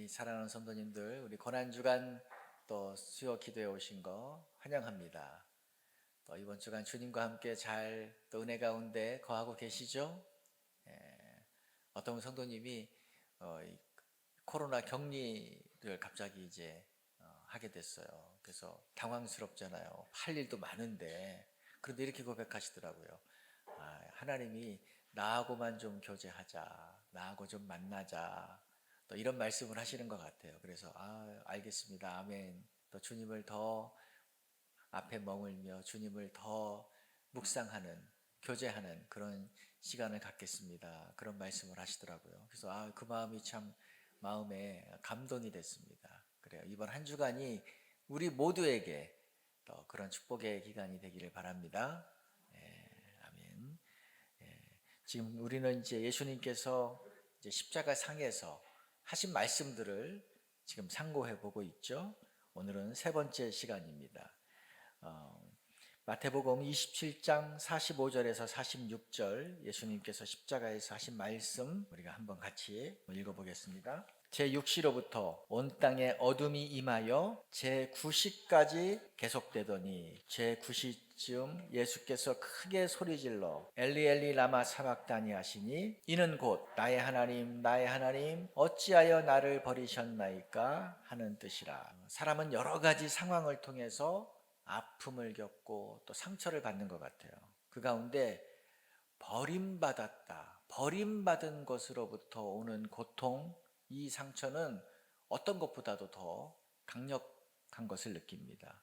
우리 사랑하는 성도님들, 우리 고난주간 또 수요 기도에 오신 거 환영합니다. 또 이번 주간 주님과 함께 잘 또 은혜 가운데 거하고 계시죠? 어떤 성도님이 이 코로나 격리를 갑자기 이제 하게 됐어요. 그래서 당황스럽잖아요. 할 일도 많은데. 그런데 이렇게 고백하시더라고요. 하나님이 나하고만 좀 교제하자, 나하고 좀 만나자, 또 이런 말씀을 하시는 것 같아요. 그래서 알겠습니다. 아멘. 또 주님을 더 앞에 머물며 주님을 더 묵상하는, 교제하는 그런 시간을 갖겠습니다. 그런 말씀을 하시더라고요. 그래서 그 마음이 참 마음에 감동이 됐습니다. 그래요. 이번 한 주간이 우리 모두에게 또 그런 축복의 기간이 되기를 바랍니다. 아멘. 지금 우리는 이제 예수님께서 이제 십자가 상에서 하신 말씀들을 지금 상고해 보고 있죠. 오늘은 세 번째 시간입니다. 마태복음 27장 45절에서 46절 예수님께서 십자가에서 하신 말씀 우리가 한번 같이 읽어보겠습니다. 제6시로부터 온 땅에 어둠이 임하여 제9시까지 계속되더니 제9시쯤 예수께서 크게 소리질러 엘리 엘리 라마 사박다니 하시니 이는 곧 나의 하나님 어찌하여 나를 버리셨나이까 하는 뜻이라. 사람은 여러 가지 상황을 통해서 아픔을 겪고 또 상처를 받는 것 같아요. 그 가운데 버림받은 것으로부터 오는 고통, 이 상처는 어떤 것보다도 더 강력한 것을 느낍니다.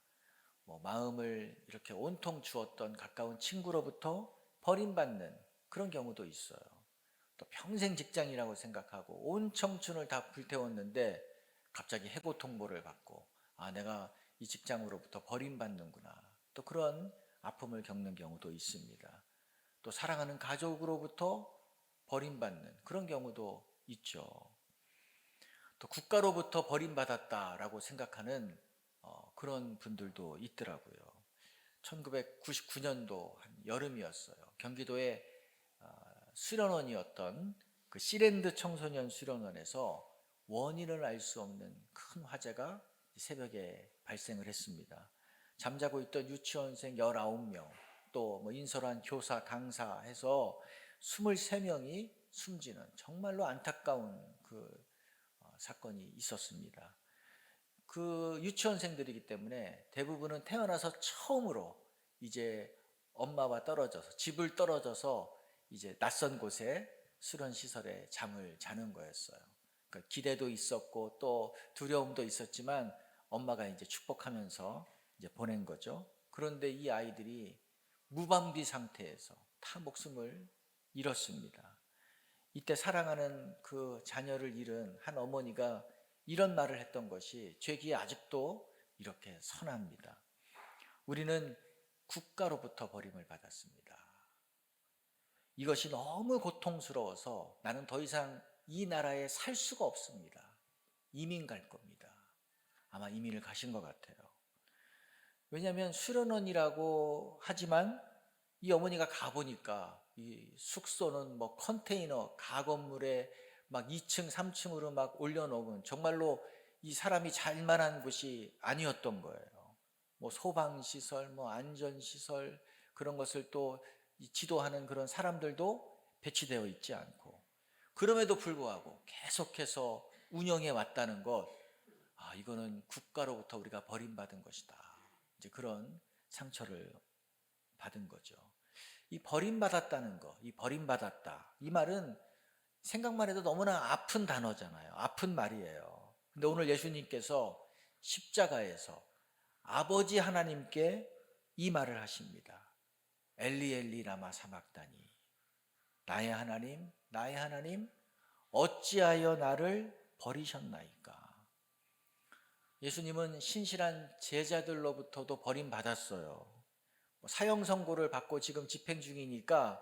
마음을 이렇게 온통 주었던 가까운 친구로부터 버림받는 그런 경우도 있어요. 또 평생 직장이라고 생각하고 온 청춘을 다 불태웠는데 갑자기 해고 통보를 받고 내가 이 직장으로부터 버림받는구나. 또 그런 아픔을 겪는 경우도 있습니다. 또 사랑하는 가족으로부터 버림받는 그런 경우도 있죠. 또 국가로부터 버림받았다라고 생각하는 그런 분들도 있더라고요. 1999년도 한 여름이었어요. 경기도의 수련원이었던 그 시랜드 청소년 수련원에서 원인을 알 수 없는 큰 화재가 새벽에 발생을 했습니다. 잠자고 있던 유치원생 19명, 또 인솔한 교사, 강사 해서 23명이 숨지는 정말로 안타까운 그 사건이 있었습니다. 그 유치원생들이기 때문에 대부분은 태어나서 처음으로 이제 엄마와 떨어져서, 집을 떨어져서 이제 낯선 곳에 수련 시설에 잠을 자는 거였어요. 그러니까 기대도 있었고 또 두려움도 있었지만 엄마가 이제 축복하면서 이제 보낸 거죠. 그런데 이 아이들이 무방비 상태에서 다 목숨을 잃었습니다. 이때 사랑하는 그 자녀를 잃은 한 어머니가 이런 말을 했던 것이 제 귀에 아직도 이렇게 선합니다. 우리는 국가로부터 버림을 받았습니다. 이것이 너무 고통스러워서 나는 더 이상 이 나라에 살 수가 없습니다. 이민 갈 겁니다. 아마 이민을 가신 것 같아요. 왜냐하면 수련원이라고 하지만 이 어머니가 가보니까 이 숙소는 컨테이너 가건물에 막 2층 3층으로 막 올려놓은 정말로 이 사람이 잘만한 곳이 아니었던 거예요. 소방시설, 안전시설 그런 것을 또 지도하는 그런 사람들도 배치되어 있지 않고, 그럼에도 불구하고 계속해서 운영해 왔다는 것, 이거는 국가로부터 우리가 버림받은 것이다. 이제 그런 상처를 받은 거죠. 이 버림받았다는 거, 이 버림받았다, 이 말은 생각만 해도 너무나 아픈 단어잖아요. 아픈 말이에요. 근데 오늘 예수님께서 십자가에서 아버지 하나님께 이 말을 하십니다. 엘리 엘리 라마 사박다니, 나의 하나님 어찌하여 나를 버리셨나이까. 예수님은 신실한 제자들로부터도 버림받았어요. 사형 선고를 받고 지금 집행 중이니까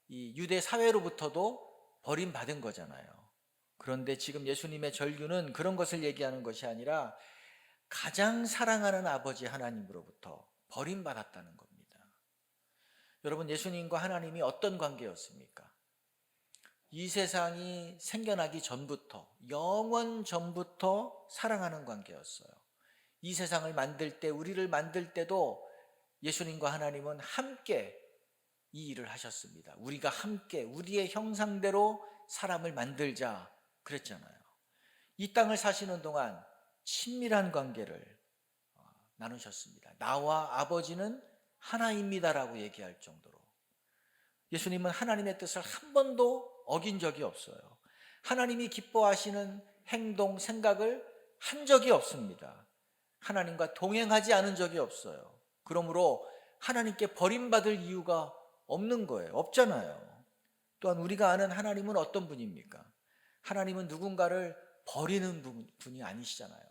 이 유대 사회로부터도 버림받은 거잖아요. 그런데 지금 예수님의 절규는 그런 것을 얘기하는 것이 아니라 가장 사랑하는 아버지 하나님으로부터 버림받았다는 겁니다. 여러분, 예수님과 하나님이 어떤 관계였습니까? 이 세상이 생겨나기 전부터, 영원 전부터 사랑하는 관계였어요. 이 세상을 만들 때, 우리를 만들 때도 예수님과 하나님은 함께 이 일을 하셨습니다. 우리가 함께 우리의 형상대로 사람을 만들자 그랬잖아요. 이 땅을 사시는 동안 친밀한 관계를 나누셨습니다. 나와 아버지는 하나입니다라고 얘기할 정도로 예수님은 하나님의 뜻을 한 번도 어긴 적이 없어요. 하나님이 기뻐하시는 행동, 생각을 한 적이 없습니다. 하나님과 동행하지 않은 적이 없어요. 그러므로 하나님께 버림받을 이유가 없는 거예요. 없잖아요. 또한 우리가 아는 하나님은 어떤 분입니까? 하나님은 누군가를 버리는 분이 아니시잖아요.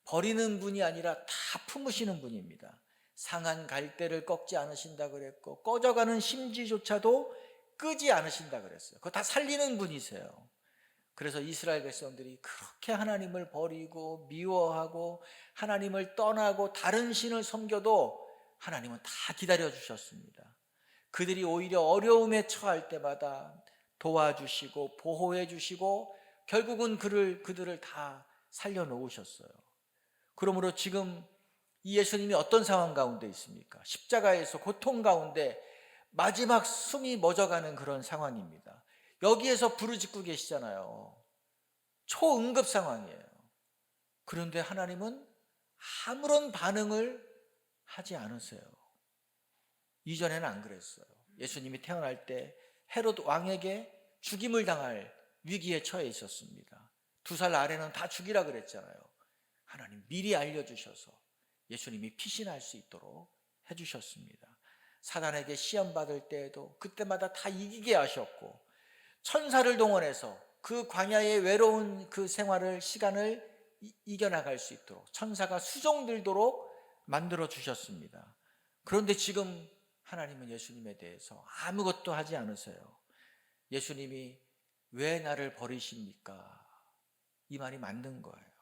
버리는 분이 아니라 다 품으시는 분입니다. 상한 갈대를 꺾지 않으신다 그랬고, 꺼져가는 심지조차도 끄지 않으신다 그랬어요. 그거 다 살리는 분이세요. 그래서 이스라엘 백성들이 그렇게 하나님을 버리고 미워하고 하나님을 떠나고 다른 신을 섬겨도 하나님은 다 기다려 주셨습니다. 그들이 오히려 어려움에 처할 때마다 도와주시고 보호해 주시고 결국은 그들을 다 살려놓으셨어요. 그러므로 지금 이 예수님이 어떤 상황 가운데 있습니까? 십자가에서 고통 가운데 마지막 숨이 멎어가는 그런 상황입니다. 여기에서 부르짖고 계시잖아요. 초응급 상황이에요. 그런데 하나님은 아무런 반응을 하지 않으세요. 이전에는 안 그랬어요. 예수님이 태어날 때 헤롯 왕에게 죽임을 당할 위기에 처해 있었습니다. 2살 아래는 다 죽이라 그랬잖아요. 하나님 미리 알려주셔서 예수님이 피신할 수 있도록 해주셨습니다. 사단에게 시험받을 때에도 그때마다 다 이기게 하셨고, 천사를 동원해서 그 광야의 외로운 그 시간을 이겨나갈 수 있도록 천사가 수종들도록 만들어 주셨습니다. 그런데 지금 하나님은 예수님에 대해서 아무것도 하지 않으세요. 예수님이 왜 나를 버리십니까? 이 말이 맞는 거예요.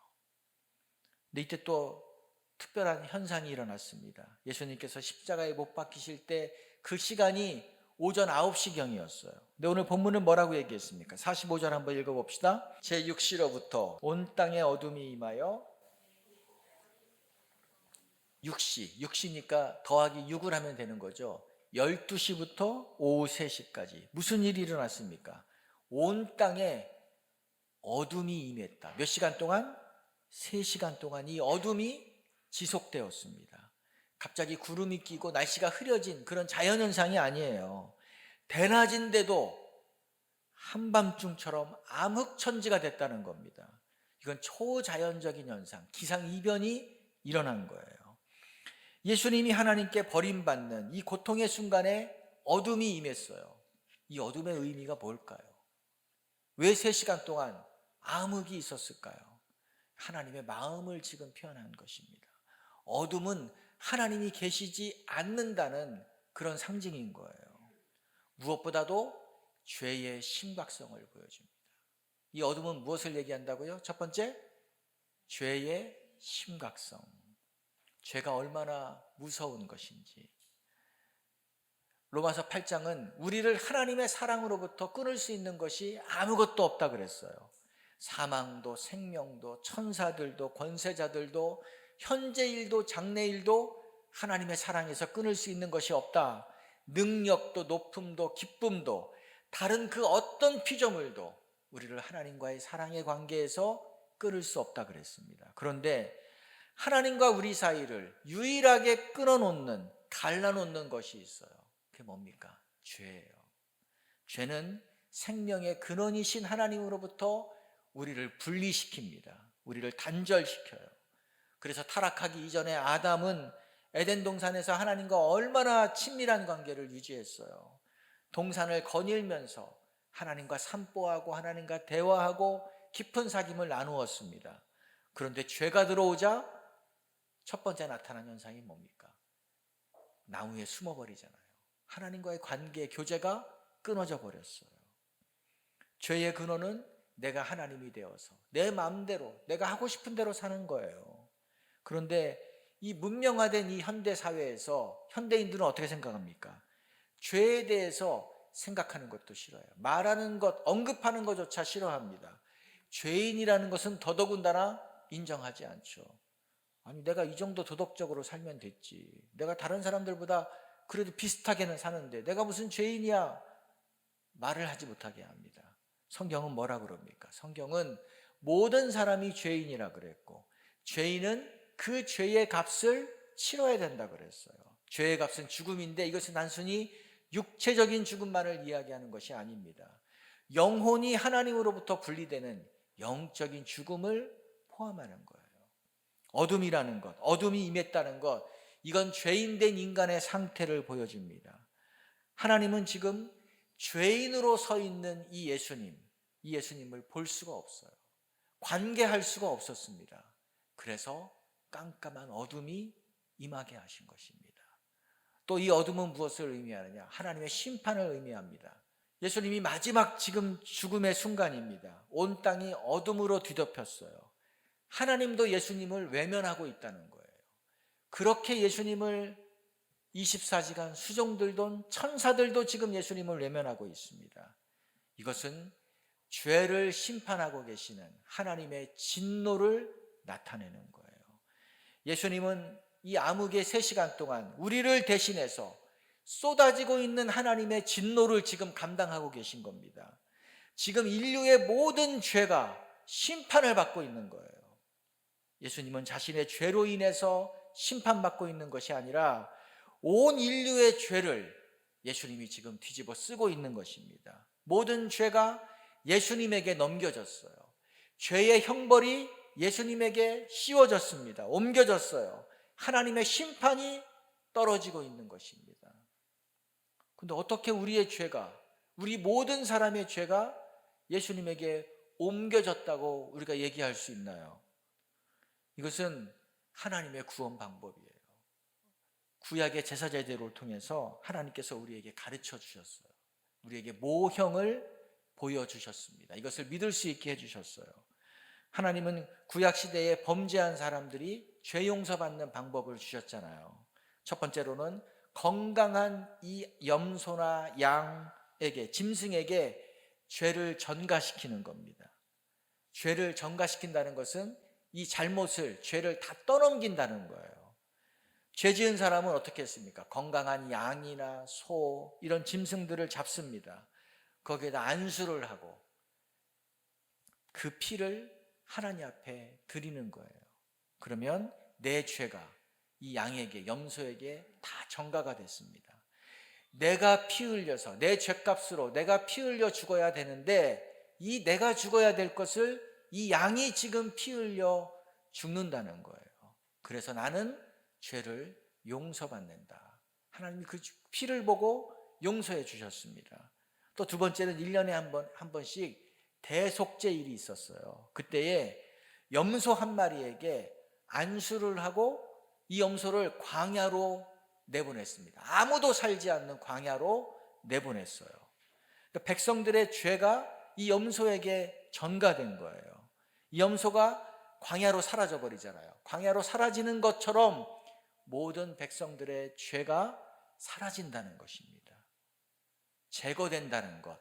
근데 이때 또 특별한 현상이 일어났습니다. 예수님께서 십자가에 못 박히실 때 그 시간이 오전 9시경이었어요. 근데 오늘 본문은 뭐라고 얘기했습니까? 45절 한번 읽어봅시다. 제6시로부터 온 땅에 어둠이 임하여 6시니까 더하기 6을 하면 되는 거죠. 12시부터 오후 3시까지 무슨 일이 일어났습니까? 온 땅에 어둠이 임했다. 몇 시간 동안? 3시간 동안 이 어둠이 지속되었습니다. 갑자기 구름이 끼고 날씨가 흐려진 그런 자연현상이 아니에요. 대낮인데도 한밤중처럼 암흑천지가 됐다는 겁니다. 이건 초자연적인 현상, 기상이변이 일어난 거예요. 예수님이 하나님께 버림받는 이 고통의 순간에 어둠이 임했어요. 이 어둠의 의미가 뭘까요? 왜 3시간 동안 암흑이 있었을까요? 하나님의 마음을 지금 표현한 것입니다. 어둠은 하나님이 계시지 않는다는 그런 상징인 거예요. 무엇보다도 죄의 심각성을 보여줍니다. 이 어둠은 무엇을 얘기한다고요? 첫 번째, 죄의 심각성. 죄가 얼마나 무서운 것인지. 로마서 8장은 우리를 하나님의 사랑으로부터 끊을 수 있는 것이 아무것도 없다 그랬어요. 사망도 생명도 천사들도 권세자들도 현재일도 장래일도 하나님의 사랑에서 끊을 수 있는 것이 없다. 능력도 높음도 기쁨도 다른 그 어떤 피조물도 우리를 하나님과의 사랑의 관계에서 끊을 수 없다 그랬습니다. 그런데 하나님과 우리 사이를 유일하게 끊어놓는, 갈라놓는 것이 있어요. 그게 뭡니까? 죄예요. 죄는 생명의 근원이신 하나님으로부터 우리를 분리시킵니다. 우리를 단절시켜요. 그래서 타락하기 이전에 아담은 에덴 동산에서 하나님과 얼마나 친밀한 관계를 유지했어요. 동산을 거닐면서 하나님과 산보하고 하나님과 대화하고 깊은 사귐을 나누었습니다. 그런데 죄가 들어오자 첫 번째 나타난 현상이 뭡니까? 나무에 숨어버리잖아요. 하나님과의 관계, 교제가 끊어져 버렸어요. 죄의 근원은 내가 하나님이 되어서 내 마음대로 내가 하고 싶은 대로 사는 거예요. 그런데 이 문명화된 이 현대 사회에서 현대인들은 어떻게 생각합니까? 죄에 대해서 생각하는 것도 싫어요. 말하는 것, 언급하는 것조차 싫어합니다. 죄인이라는 것은 더더군다나 인정하지 않죠. 아니, 내가 이 정도 도덕적으로 살면 됐지. 내가 다른 사람들보다 그래도 비슷하게는 사는데 내가 무슨 죄인이야? 말을 하지 못하게 합니다. 성경은 뭐라 그럽니까? 성경은 모든 사람이 죄인이라 그랬고, 죄인은 그 죄의 값을 치러야 된다 그랬어요. 죄의 값은 죽음인데 이것은 단순히 육체적인 죽음만을 이야기하는 것이 아닙니다. 영혼이 하나님으로부터 분리되는 영적인 죽음을 포함하는 거예요. 어둠이라는 것, 어둠이 임했다는 것, 이건 죄인된 인간의 상태를 보여줍니다. 하나님은 지금 죄인으로 서 있는 이 예수님을 볼 수가 없어요. 관계할 수가 없었습니다. 그래서 깜깜한 어둠이 임하게 하신 것입니다. 또 이 어둠은 무엇을 의미하느냐? 하나님의 심판을 의미합니다. 예수님이 마지막 지금 죽음의 순간입니다. 온 땅이 어둠으로 뒤덮였어요. 하나님도 예수님을 외면하고 있다는 거예요. 그렇게 예수님을 24시간 수종들도 천사들도 지금 예수님을 외면하고 있습니다. 이것은 죄를 심판하고 계시는 하나님의 진노를 나타내는 거예요. 예수님은 이 암흑의 3시간 동안 우리를 대신해서 쏟아지고 있는 하나님의 진노를 지금 감당하고 계신 겁니다. 지금 인류의 모든 죄가 심판을 받고 있는 거예요. 예수님은 자신의 죄로 인해서 심판받고 있는 것이 아니라 온 인류의 죄를 예수님이 지금 뒤집어 쓰고 있는 것입니다. 모든 죄가 예수님에게 넘겨졌어요. 죄의 형벌이 예수님에게 씌워졌습니다. 옮겨졌어요. 하나님의 심판이 떨어지고 있는 것입니다. 그런데 어떻게 우리의 죄가, 우리 모든 사람의 죄가 예수님에게 옮겨졌다고 우리가 얘기할 수 있나요? 이것은 하나님의 구원 방법이에요. 구약의 제사 제도를 통해서 하나님께서 우리에게 가르쳐 주셨어요. 우리에게 모형을 보여주셨습니다. 이것을 믿을 수 있게 해주셨어요. 하나님은 구약 시대에 범죄한 사람들이 죄 용서받는 방법을 주셨잖아요. 첫 번째로는 건강한 이 염소나 양에게, 짐승에게 죄를 전가시키는 겁니다. 죄를 전가시킨다는 것은 이 잘못을, 죄를 다 떠넘긴다는 거예요. 죄 지은 사람은 어떻게 했습니까? 건강한 양이나 소, 이런 짐승들을 잡습니다. 거기에다 안수를 하고 그 피를 하나님 앞에 드리는 거예요. 그러면 내 죄가 이 양에게, 염소에게 다 전가가 됐습니다. 내가 피 흘려서, 내 죄값으로 내가 피 흘려 죽어야 되는데 이 내가 죽어야 될 것을 이 양이 지금 피 흘려 죽는다는 거예요. 그래서 나는 죄를 용서받는다. 하나님이 그 피를 보고 용서해 주셨습니다. 또 두 번째는 1년에 한 번씩 대속죄일이 있었어요. 그때에 염소 한 마리에게 안수를 하고 이 염소를 광야로 내보냈습니다. 아무도 살지 않는 광야로 내보냈어요. 그러니까 백성들의 죄가 이 염소에게 전가된 거예요. 이 염소가 광야로 사라져 버리잖아요. 광야로 사라지는 것처럼 모든 백성들의 죄가 사라진다는 것입니다. 제거된다는 것.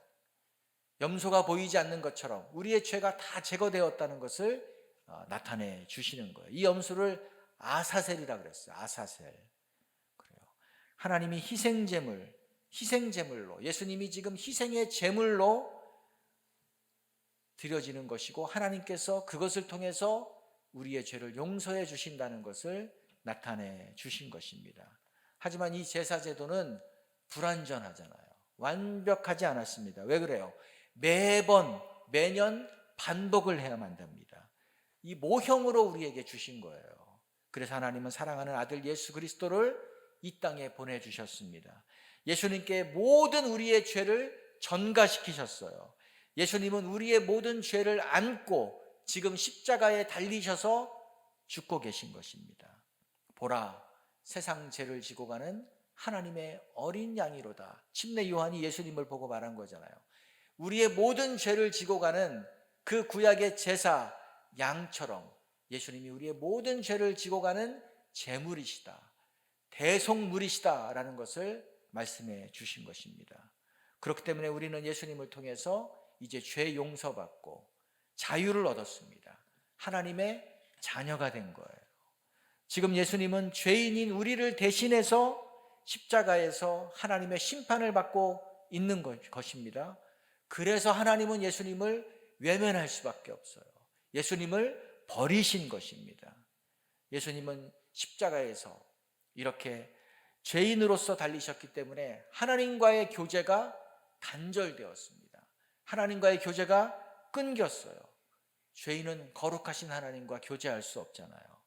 염소가 보이지 않는 것처럼 우리의 죄가 다 제거되었다는 것을 나타내 주시는 거예요. 이 염소를 아사셀이라고 그랬어요. 아사셀. 그래요. 하나님이 희생제물로, 예수님이 지금 희생의 제물로 드려지는 것이고, 하나님께서 그것을 통해서 우리의 죄를 용서해 주신다는 것을 나타내 주신 것입니다. 하지만 이 제사제도는 불완전하잖아요. 완벽하지 않았습니다. 왜 그래요? 매년 반복을 해야만 됩니다. 이 모형으로 우리에게 주신 거예요. 그래서 하나님은 사랑하는 아들 예수 그리스도를 이 땅에 보내주셨습니다. 예수님께 모든 우리의 죄를 전가시키셨어요. 예수님은 우리의 모든 죄를 안고 지금 십자가에 달리셔서 죽고 계신 것입니다. 보라, 세상 죄를 지고 가는 하나님의 어린 양이로다. 침례 요한이 예수님을 보고 말한 거잖아요. 우리의 모든 죄를 지고 가는 그 구약의 제사 양처럼 예수님이 우리의 모든 죄를 지고 가는 제물이시다, 대속물이시다라는 것을 말씀해 주신 것입니다. 그렇기 때문에 우리는 예수님을 통해서 이제 죄 용서받고 자유를 얻었습니다. 하나님의 자녀가 된 거예요. 지금 예수님은 죄인인 우리를 대신해서 십자가에서 하나님의 심판을 받고 있는 것입니다. 그래서 하나님은 예수님을 외면할 수밖에 없어요. 예수님을 버리신 것입니다. 예수님은 십자가에서 이렇게 죄인으로서 달리셨기 때문에 하나님과의 교제가 단절되었습니다. 하나님과의 교제가 끊겼어요. 죄인은 거룩하신 하나님과 교제할 수 없잖아요.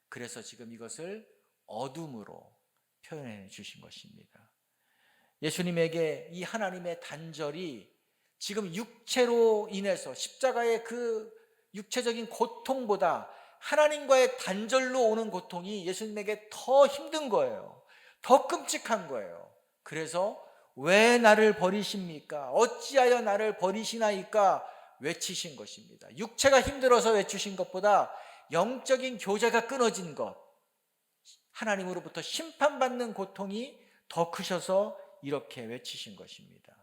그래서 지금 이것을 어둠으로 표현해 주신 것입니다. 예수님에게 이 하나님의 단절이 지금 육체로 인해서 십자가의 그 육체적인 고통보다 하나님과의 단절로 오는 고통이 예수님에게 더 힘든 거예요. 더 끔찍한 거예요. 그래서 왜 나를 버리십니까? 어찌하여 나를 버리시나이까 외치신 것입니다. 육체가 힘들어서 외치신 것보다 영적인 교제가 끊어진 것, 하나님으로부터 심판받는 고통이 더 크셔서 이렇게 외치신 것입니다.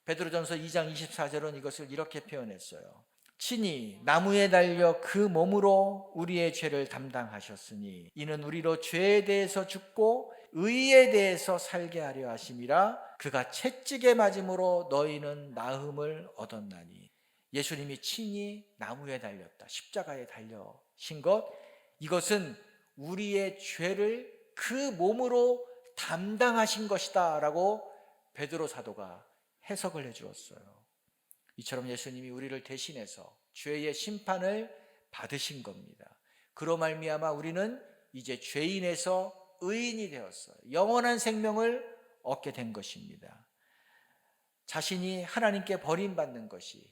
베드로전서 2장 24절은 이것을 이렇게 표현했어요. 친히 나무에 달려 그 몸으로 우리의 죄를 담당하셨으니 이는 우리로 죄에 대해서 죽고 의에 대해서 살게 하려 하심이라. 그가 채찍에 맞음으로 너희는 나음을 얻었나니. 예수님이 친히 나무에 달렸다, 십자가에 달려신 것, 이것은 우리의 죄를 그 몸으로 담당하신 것이다 라고 베드로 사도가 해석을 해 주었어요. 이처럼 예수님이 우리를 대신해서 죄의 심판을 받으신 겁니다. 그로 말미암아 우리는 이제 죄인에서 의인이 되었어요. 영원한 생명을 얻게 된 것입니다. 자신이 하나님께 버림받는 것이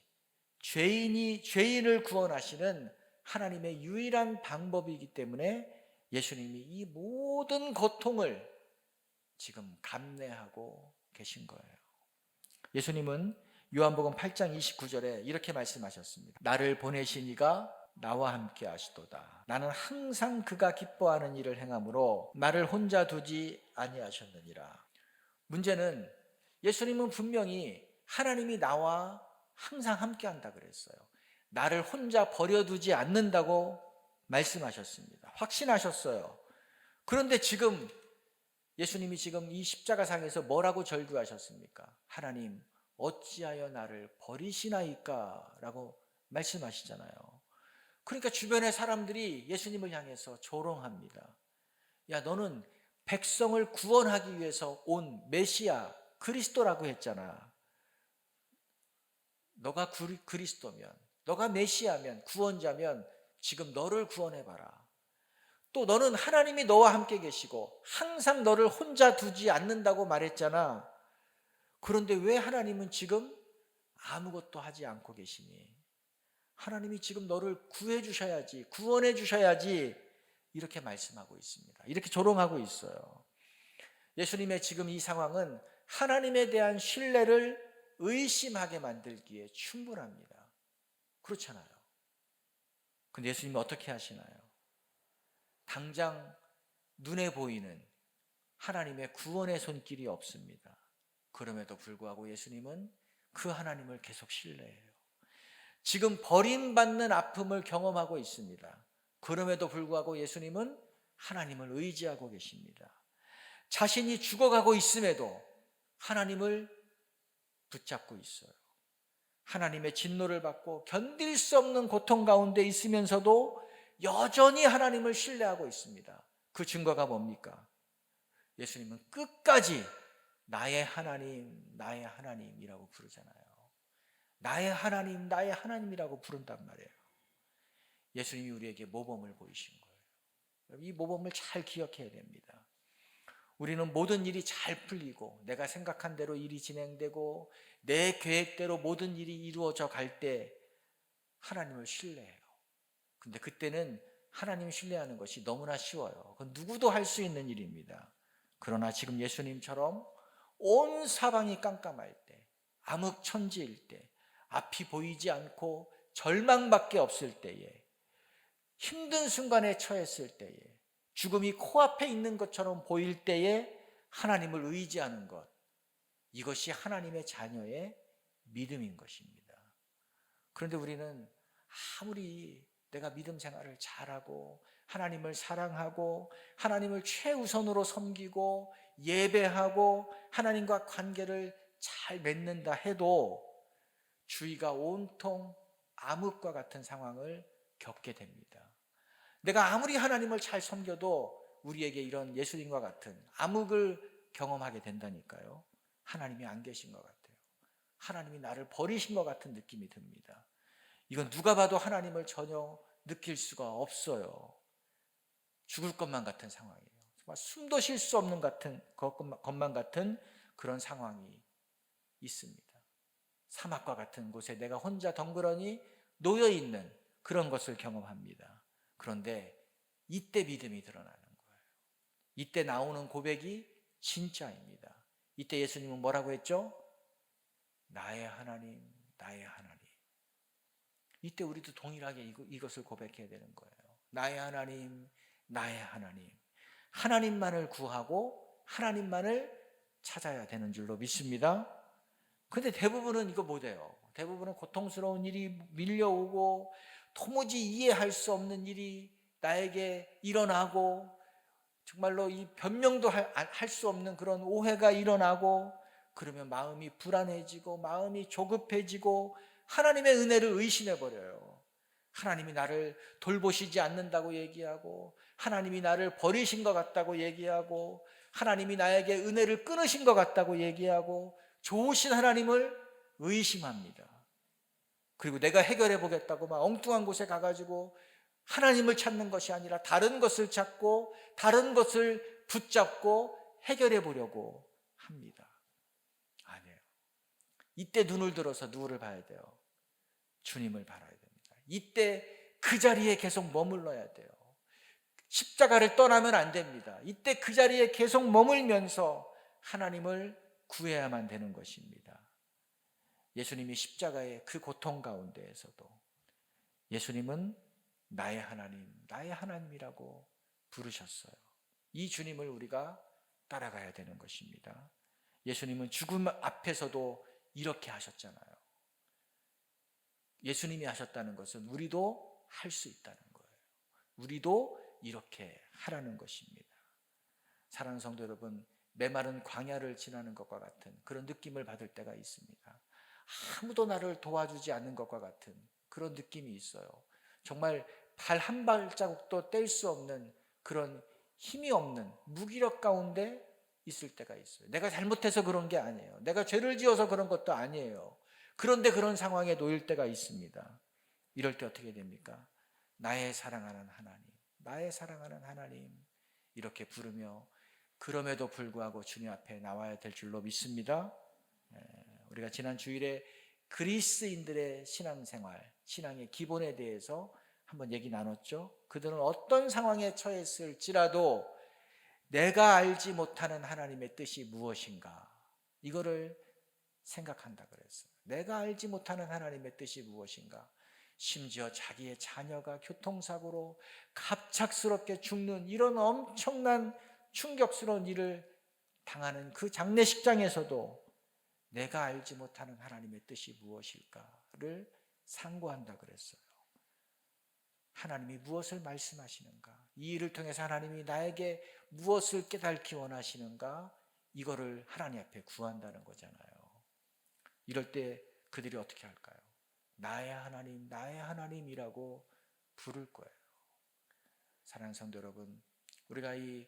죄인을 구원하시는 하나님의 유일한 방법이기 때문에 예수님이 이 모든 고통을 지금 감내하고 계신 거예요. 예수님은 요한복음 8장 29절에 이렇게 말씀하셨습니다. 나를 보내신 이가 나와 함께 하시도다. 나는 항상 그가 기뻐하는 일을 행함으로 나를 혼자 두지 아니하셨느니라. 문제는 예수님은 분명히 하나님이 나와 항상 함께 한다 그랬어요. 나를 혼자 버려두지 않는다고 말씀하셨습니다. 확신하셨어요. 그런데 지금 예수님이 지금 이 십자가상에서 뭐라고 절규하셨습니까? 하나님, 어찌하여 나를 버리시나이까? 라고 말씀하시잖아요. 그러니까 주변의 사람들이 예수님을 향해서 조롱합니다. 야, 너는 백성을 구원하기 위해서 온 메시아 그리스도라고 했잖아. 너가 그리스도면, 너가 메시아면, 구원자면 지금 너를 구원해봐라. 또 너는 하나님이 너와 함께 계시고 항상 너를 혼자 두지 않는다고 말했잖아. 그런데 왜 하나님은 지금 아무것도 하지 않고 계시니? 하나님이 지금 너를 구해 주셔야지, 구원해 주셔야지, 이렇게 말씀하고 있습니다. 이렇게 조롱하고 있어요. 예수님의 지금 이 상황은 하나님에 대한 신뢰를 의심하게 만들기에 충분합니다. 그렇잖아요. 근데 예수님이 어떻게 하시나요? 당장 눈에 보이는 하나님의 구원의 손길이 없습니다. 그럼에도 불구하고 예수님은 그 하나님을 계속 신뢰해요. 지금 버림받는 아픔을 경험하고 있습니다. 그럼에도 불구하고 예수님은 하나님을 의지하고 계십니다. 자신이 죽어가고 있음에도 하나님을 붙잡고 있어요. 하나님의 진노를 받고 견딜 수 없는 고통 가운데 있으면서도 여전히 하나님을 신뢰하고 있습니다. 그 증거가 뭡니까? 예수님은 끝까지 나의 하나님, 나의 하나님이라고 부르잖아요. 나의 하나님, 나의 하나님이라고 부른단 말이에요. 예수님이 우리에게 모범을 보이신 거예요. 이 모범을 잘 기억해야 됩니다. 우리는 모든 일이 잘 풀리고 내가 생각한 대로 일이 진행되고 내 계획대로 모든 일이 이루어져 갈 때 하나님을 신뢰해요. 근데 그때는 하나님 신뢰하는 것이 너무나 쉬워요. 그건 누구도 할 수 있는 일입니다. 그러나 지금 예수님처럼 온 사방이 깜깜할 때, 암흑천지일 때, 앞이 보이지 않고 절망밖에 없을 때에, 힘든 순간에 처했을 때에, 죽음이 코앞에 있는 것처럼 보일 때에 하나님을 의지하는 것, 이것이 하나님의 자녀의 믿음인 것입니다. 그런데 우리는 아무리 내가 믿음 생활을 잘하고 하나님을 사랑하고 하나님을 최우선으로 섬기고 예배하고 하나님과 관계를 잘 맺는다 해도 주위가 온통 암흑과 같은 상황을 겪게 됩니다. 내가 아무리 하나님을 잘 섬겨도 우리에게 이런 예수님과 같은 암흑을 경험하게 된다니까요. 하나님이 안 계신 것 같아요. 하나님이 나를 버리신 것 같은 느낌이 듭니다. 이건 누가 봐도 하나님을 전혀 느낄 수가 없어요. 죽을 것만 같은 상황이에요. 정말 숨도 쉴 수 없는 것만 같은 그런 상황이 있습니다. 사막과 같은 곳에 내가 혼자 덩그러니 놓여 있는 그런 것을 경험합니다. 그런데 이때 믿음이 드러나는 거예요. 이때 나오는 고백이 진짜입니다. 이때 예수님은 뭐라고 했죠? 나의 하나님, 나의 하나님. 이때 우리도 동일하게 이것을 고백해야 되는 거예요. 나의 하나님, 나의 하나님. 하나님만을 구하고 하나님만을 찾아야 되는 줄로 믿습니다. 근데 대부분은 이거 못해요. 대부분은 고통스러운 일이 밀려오고 도무지 이해할 수 없는 일이 나에게 일어나고 정말로 이 변명도 할 수 없는 그런 오해가 일어나고 그러면 마음이 불안해지고 마음이 조급해지고 하나님의 은혜를 의심해버려요. 하나님이 나를 돌보시지 않는다고 얘기하고 하나님이 나를 버리신 것 같다고 얘기하고 하나님이 나에게 은혜를 끊으신 것 같다고 얘기하고 좋으신 하나님을 의심합니다. 그리고 내가 해결해 보겠다고 막 엉뚱한 곳에 가가지고 하나님을 찾는 것이 아니라 다른 것을 찾고 다른 것을 붙잡고 해결해 보려고 합니다. 아니에요. 이때 눈을 들어서 누구를 봐야 돼요? 주님을 바라야 됩니다. 이때 그 자리에 계속 머물러야 돼요. 십자가를 떠나면 안 됩니다. 이때 그 자리에 계속 머물면서 하나님을 구해야만 되는 것입니다. 예수님이 십자가의 그 고통 가운데에서도 예수님은 나의 하나님, 나의 하나님이라고 부르셨어요. 이 주님을 우리가 따라가야 되는 것입니다. 예수님은 죽음 앞에서도 이렇게 하셨잖아요. 예수님이 하셨다는 것은 우리도 할 수 있다는 거예요. 우리도 이렇게 하라는 것입니다. 사랑하는 성도 여러분, 메마른 광야를 지나는 것과 같은 그런 느낌을 받을 때가 있습니다. 아무도 나를 도와주지 않는 것과 같은 그런 느낌이 있어요. 정말 발 한 발자국도 뗄 수 없는 그런 힘이 없는 무기력 가운데 있을 때가 있어요. 내가 잘못해서 그런 게 아니에요. 내가 죄를 지어서 그런 것도 아니에요. 그런데 그런 상황에 놓일 때가 있습니다. 이럴 때 어떻게 됩니까? 나의 사랑하는 하나님, 나의 사랑하는 하나님 이렇게 부르며 그럼에도 불구하고 주님 앞에 나와야 될 줄로 믿습니다. 우리가 지난 주일에 그리스인들의 신앙생활, 신앙의 기본에 대해서 한번 얘기 나눴죠. 그들은 어떤 상황에 처했을지라도 내가 알지 못하는 하나님의 뜻이 무엇인가 이거를 생각한다 그랬어요. 내가 알지 못하는 하나님의 뜻이 무엇인가. 심지어 자기의 자녀가 교통사고로 갑작스럽게 죽는 이런 엄청난 충격스러운 일을 당하는 그 장례식장에서도 내가 알지 못하는 하나님의 뜻이 무엇일까를 상고한다 그랬어요. 하나님이 무엇을 말씀하시는가? 이 일을 통해서 하나님이 나에게 무엇을 깨닫기 원하시는가? 이거를 하나님 앞에 구한다는 거잖아요. 이럴 때 그들이 어떻게 할까요? 나의 하나님, 나의 하나님이라고 부를 거예요. 사랑하는 성도 여러분, 우리가 이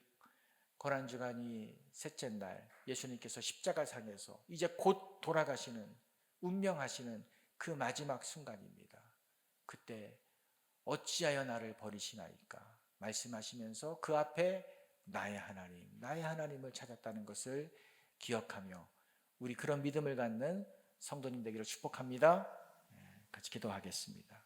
고난주간이 셋째 날 예수님께서 십자가상에서 이제 곧 돌아가시는 운명하시는 그 마지막 순간입니다. 그때 어찌하여 나를 버리시나이까 말씀하시면서 그 앞에 나의 하나님, 나의 하나님을 찾았다는 것을 기억하며 우리 그런 믿음을 갖는 성도님 되기를 축복합니다. 같이 기도하겠습니다.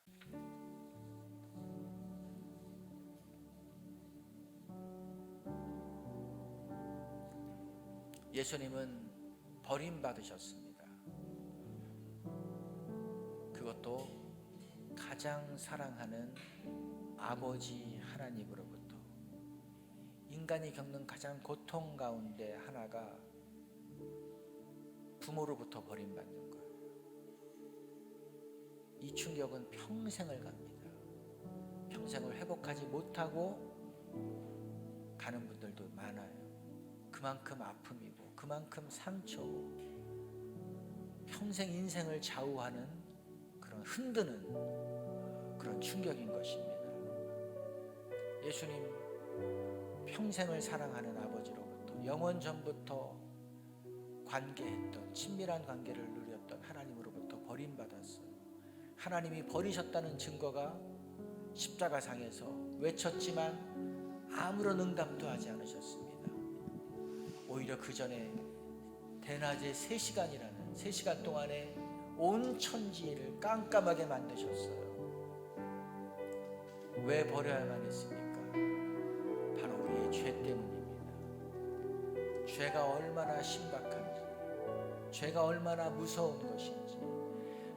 예수님은 버림받으셨습니다. 그것도 가장 사랑하는 아버지 하나님으로부터. 인간이 겪는 가장 고통 가운데 하나가 부모로부터 버림받는 거예요. 이 충격은 평생을 갑니다. 평생을 회복하지 못하고 가는 분들도 많아요. 그만큼 아픔이고 그만큼 상처고 평생 인생을 좌우하는 그런 흔드는 그런 충격인 것입니다. 예수님 평생을 사랑하는 아버지로부터 영원 전부터 관계했던 친밀한 관계를 누렸던 하나님으로부터 버림받았어요. 하나님이 버리셨다는 증거가 십자가상에서 외쳤지만 아무런 응답도 하지 않으셨습니다. 오히려 그 전에 대낮에 3시간 동안에 온 천지를 깜깜하게 만드셨어요. 왜 버려야만 했습니까? 바로 우리의 죄 때문입니다. 죄가 얼마나 심각한지, 죄가 얼마나 무서운 것인지,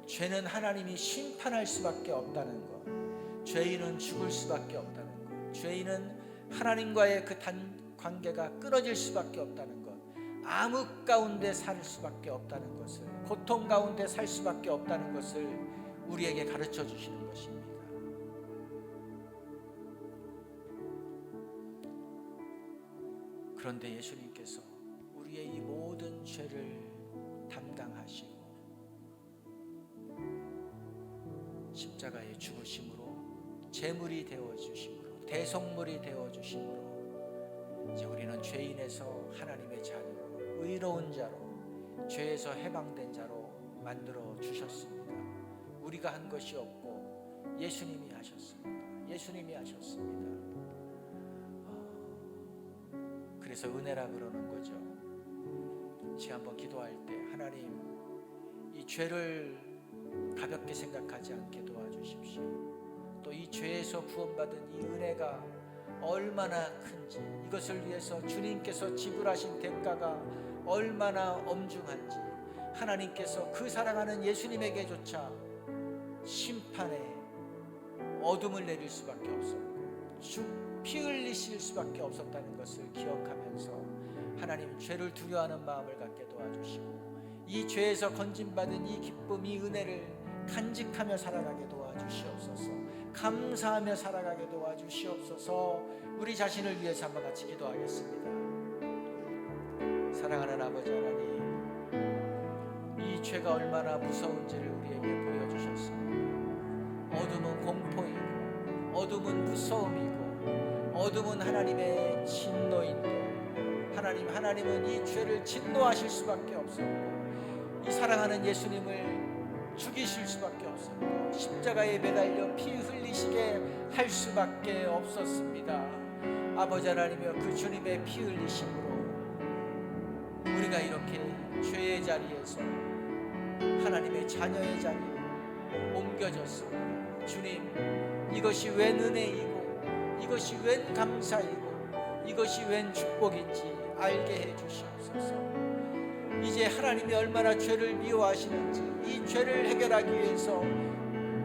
죄는 하나님이 심판할 수밖에 없다는 것, 죄인은 죽을 수밖에 없다는 것, 죄인은 하나님과의 그 관계가 끊어질 수밖에 없다는 것, 암흑 가운데 살 수밖에 없다는 것을, 고통 가운데 살 수밖에 없다는 것을 우리에게 가르쳐 주시는 것입니다. 그런데 예수님께서 우리의 이 모든 죄를 담당하시고 십자가의 죽으심으로 제물이 되어주심으로 대속물이 되어주심으로 이제 우리는 죄인에서 하나님의 자녀로 의로운 자로 죄에서 해방된 자로 만들어 주셨습니다. 우리가 한 것이 없고 예수님이 하셨습니다. 예수님이 하셨습니다. 그래서 은혜라 그러는 거죠. 제가 한번 기도할 때 하나님 이 죄를 가볍게 생각하지 않게 도와주십시오. 또 이 죄에서 구원받은 이 은혜가 얼마나 큰지, 이것을 위해서 주님께서 지불하신 대가가 얼마나 엄중한지, 하나님께서 그 사랑하는 예수님에게조차 심판에 어둠을 내릴 수밖에 없었고 피 흘리실 수밖에 없었다는 것을 기억하면서 하나님 죄를 두려워하는 마음을 갖게 도와주시고 이 죄에서 건진받은 이 기쁨, 이 은혜를 간직하며 살아가게 도와주시옵소서. 감사하며 살아가게 도와주시옵소서. 우리 자신을 위해서 한번 같이 기도하겠습니다. 사랑하는 아버지 하나님, 이 죄가 얼마나 무서운지를 우리에게 보여주셨습니다. 어둠은 공포이고 어둠은 무서움이고 어둠은 하나님의 진노인데 하나님은 이 죄를 진노하실 수밖에 없었고 이 사랑하는 예수님을 죽이실 수밖에 없었고 십자가에 매달려 피 흘리시게 할 수밖에 없었습니다. 아버지 하나님이여, 그 주님의 피 흘리심으로 우리가 이렇게 죄의 자리에서 하나님의 자녀의 자리로 옮겨졌습니다. 주님, 이것이 웬 은혜이고 이것이 웬 감사이고 이것이 웬 축복인지 알게 해 주시옵소서. 이제 하나님이 얼마나 죄를 미워하시는지, 이 죄를 해결하기 위해서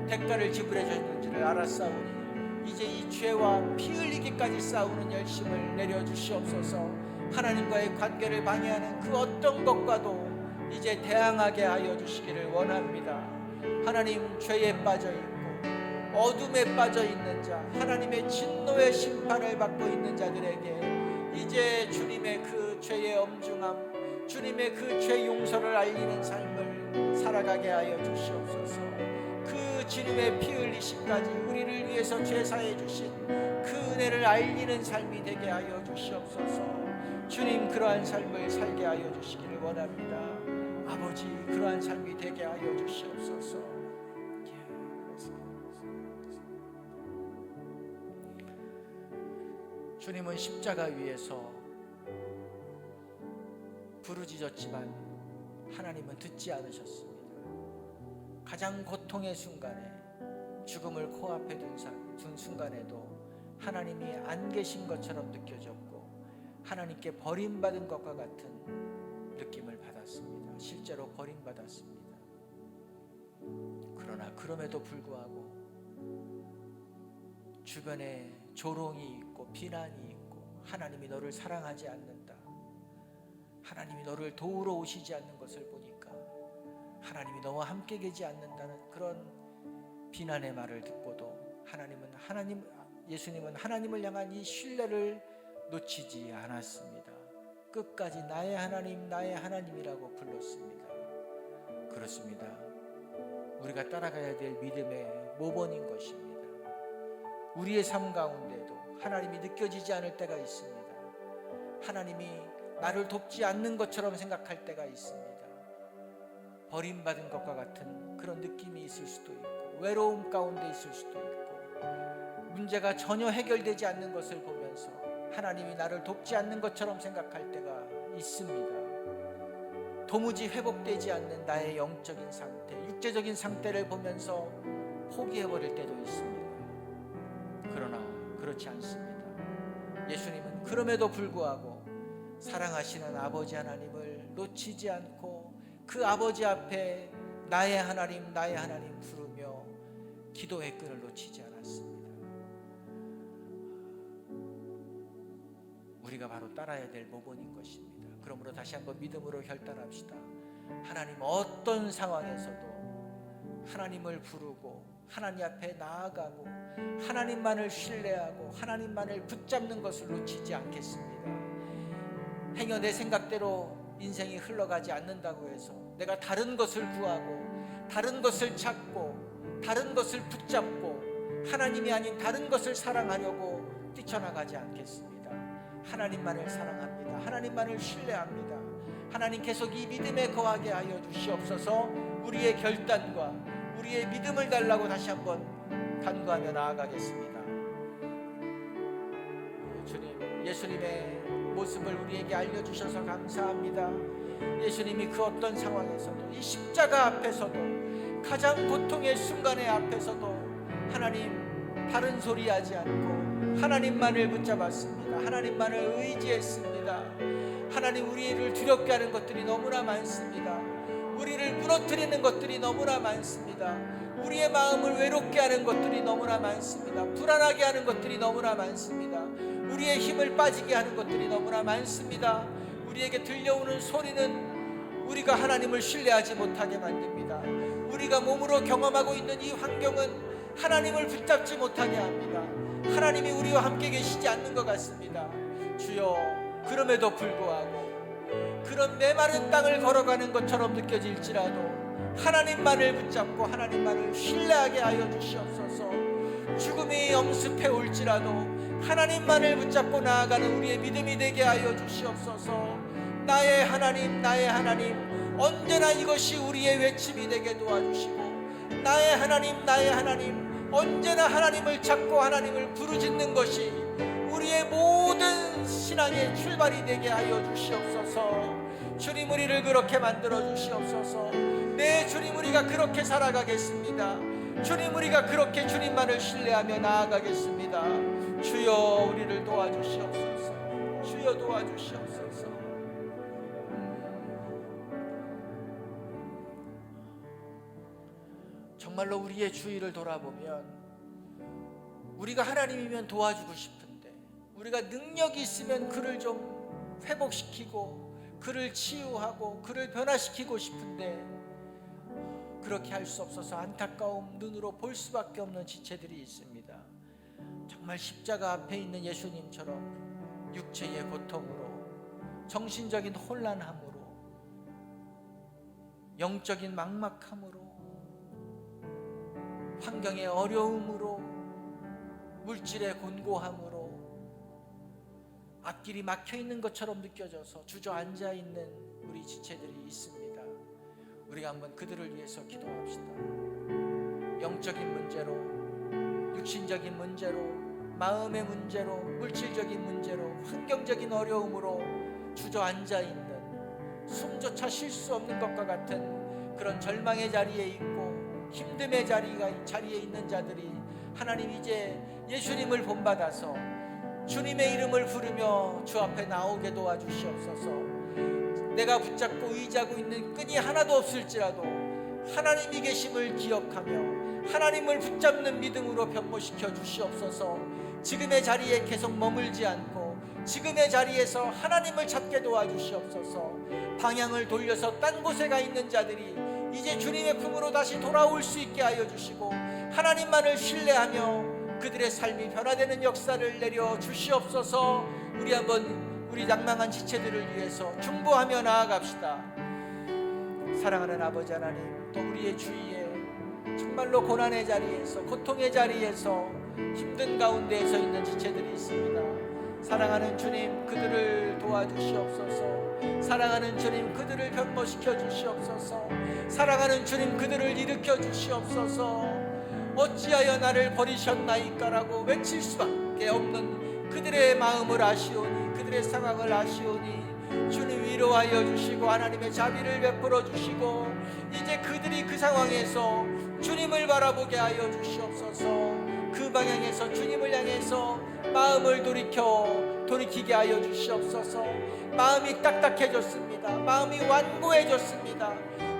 대가를 지불해 주셨는지를 알았사오니 이제 이 죄와 피 흘리기까지 싸우는 열심을 내려주시옵소서. 하나님과의 관계를 방해하는 그 어떤 것과도 이제 대항하게 하여 주시기를 원합니다. 하나님, 죄에 빠져있고 어둠에 빠져있는 자, 하나님의 진노의 심판을 받고 있는 자들에게 이제 주님의 그 죄의 엄중함, 주님의 그 죄 용서를 알리는 삶을 살아가게 하여 주시옵소서. 그 주님의 피 흘리심까지 우리를 위해서 죄 사해 주신 그 은혜를 알리는 삶이 되게 하여 주시옵소서. 주님, 그러한 삶을 살게 하여 주시기를 원합니다. 아버지, 그러한 삶이 되게 하여 주시옵소서. 주님은 십자가 위에서 부르짖었지만 하나님은 듣지 않으셨습니다. 가장 고통의 순간에, 죽음을 코앞에 둔 순간에도 하나님이 안 계신 것처럼 느껴졌고 하나님께 버림받은 것과 같은 느낌을 받았습니다. 실제로 버림받았습니다. 그러나 그럼에도 불구하고 주변에 조롱이 있고 비난이 있고 하나님이 너를 사랑하지 않는다, 하나님이 너를 도우러 오시지 않는 것을 보니까 하나님이 너무 함께 계지 않는다는 그런 비난의 말을 듣고도 예수님은 하나님을 향한 이 신뢰를 놓치지 않았습니다. 끝까지 나의 하나님, 나의 하나님이라고 불렀습니다. 그렇습니다. 우리가 따라가야 될 믿음의 모범인 것입니다. 우리의 삶 가운데도 하나님이 느껴지지 않을 때가 있습니다. 하나님이 나를 돕지 않는 것처럼 생각할 때가 있습니다. 버림받은 것과 같은 그런 느낌이 있을 수도 있고, 외로움 가운데 있을 수도 있고, 문제가 전혀 해결되지 않는 것을 보면서 하나님이 나를 돕지 않는 것처럼 생각할 때가 있습니다. 도무지 회복되지 않는 나의 영적인 상태, 육체적인 상태를 보면서 포기해버릴 때도 있습니다. 그러나 그렇지 않습니다. 예수님은 그럼에도 불구하고 사랑하시는 아버지 하나님을 놓치지 않고 그 아버지 앞에 나의 하나님, 나의 하나님 부르며 기도의 끈을 놓치지 않았습니다. 우리가 바로 따라야 될 모범인 것입니다. 그러므로 다시 한번 믿음으로 결단합시다. 하나님 어떤 상황에서도 하나님을 부르고 하나님 앞에 나아가고 하나님만을 신뢰하고 하나님만을 붙잡는 것을 놓치지 않겠습니다. 행여 내 생각대로 인생이 흘러가지 않는다고 해서 내가 다른 것을 구하고 다른 것을 찾고 다른 것을 붙잡고 하나님이 아닌 다른 것을 사랑하려고 뛰쳐나가지 않겠습니다. 하나님만을 사랑합니다. 하나님만을 신뢰합니다. 하나님 계속 이 믿음에 거하게 하여 주시옵소서. 우리의 결단과 우리의 믿음을 달라고 다시 한번 간구하며 나아가겠습니다. 주님, 예수님의 모습을 우리에게 알려주셔서 감사합니다. 예수님이 그 어떤 상황에서도 이 십자가 앞에서도 가장 고통의 순간의 앞에서도 하나님 다른 소리 하지 않고 하나님만을 붙잡았습니다. 하나님만을 의지했습니다. 하나님, 우리를 두렵게 하는 것들이 너무나 많습니다. 우리를 무너뜨리는 것들이 너무나 많습니다. 우리의 마음을 외롭게 하는 것들이 너무나 많습니다. 불안하게 하는 것들이 너무나 많습니다. 우리의 힘을 빠지게 하는 것들이 너무나 많습니다. 우리에게 들려오는 소리는 우리가 하나님을 신뢰하지 못하게 만듭니다. 우리가 몸으로 경험하고 있는 이 환경은 하나님을 붙잡지 못하게 합니다. 하나님이 우리와 함께 계시지 않는 것 같습니다. 주여, 그럼에도 불구하고 그런 메마른 땅을 걸어가는 것처럼 느껴질지라도 하나님만을 붙잡고 하나님만을 신뢰하게 하여 주시옵소서. 죽음이 엄습해 올지라도 하나님만을 붙잡고 나아가는 우리의 믿음이 되게 하여 주시옵소서. 나의 하나님, 나의 하나님, 언제나 이것이 우리의 외침이 되게 도와주시고, 나의 하나님, 나의 하나님, 언제나 하나님을 찾고 하나님을 부르짖는 것이 우리의 모든 신앙의 출발이 되게 하여 주시옵소서. 주님, 우리를 그렇게 만들어 주시옵소서. 네, 주님, 우리가 그렇게 살아가겠습니다. 주님, 우리가 그렇게 주님만을 신뢰하며 나아가겠습니다. 주여, 우리를 도와주시옵소서. 주여, 도와주시옵소서. 정말로 우리의 주위를 돌아보면 우리가 하나님이면 도와주고 싶은데, 우리가 능력이 있으면 그를 좀 회복시키고 그를 치유하고 그를 변화시키고 싶은데 그렇게 할 수 없어서 안타까움 눈으로 볼 수밖에 없는 지체들이 있습니다. 정말 십자가 앞에 있는 예수님처럼 육체의 고통으로, 정신적인 혼란함으로, 영적인 막막함으로, 환경의 어려움으로, 물질의 곤고함으로 앞길이 막혀있는 것처럼 느껴져서 주저앉아 있는 우리 지체들이 있습니다. 우리가 한번 그들을 위해서 기도합시다. 영적인 문제로, 육신적인 문제로, 마음의 문제로, 물질적인 문제로, 환경적인 어려움으로 주저앉아 있는, 숨조차 쉴 수 없는 것과 같은 그런 절망의 자리에 있고 힘듦의 자리에 있는 자들이 하나님, 이제 예수님을 본받아서 주님의 이름을 부르며 주 앞에 나오게 도와주시옵소서. 내가 붙잡고 의지하고 있는 끈이 하나도 없을지라도 하나님이 계심을 기억하며 하나님을 붙잡는 믿음으로 변모시켜 주시옵소서. 지금의 자리에 계속 머물지 않고 지금의 자리에서 하나님을 찾게 도와주시옵소서. 방향을 돌려서 딴 곳에 가 있는 자들이 이제 주님의 품으로 다시 돌아올 수 있게 하여 주시고 하나님만을 신뢰하며 그들의 삶이 변화되는 역사를 내려 주시옵소서. 우리 한번 우리 낭망한 지체들을 위해서 중보하며 나아갑시다. 사랑하는 아버지 하나님, 또 우리의 주위에 정말로 고난의 자리에서, 고통의 자리에서, 힘든 가운데에 서 있는 지체들이 있습니다. 사랑하는 주님, 그들을 도와주시옵소서. 사랑하는 주님, 그들을 변모시켜 주시옵소서. 사랑하는 주님, 그들을 일으켜 주시옵소서. 어찌하여 나를 버리셨나이까라고 외칠 수밖에 없는 그들의 마음을 아시오니, 그들의 상황을 아시오니 주님 위로하여 주시고 하나님의 자비를 베풀어 주시고 이제 그들이 그 상황에서 주님을 바라보게 하여 주시옵소서. 그 방향에서 주님을 향해서 마음을 돌이키게 하여 주시옵소서. 마음이 딱딱해졌습니다. 마음이 완고해졌습니다.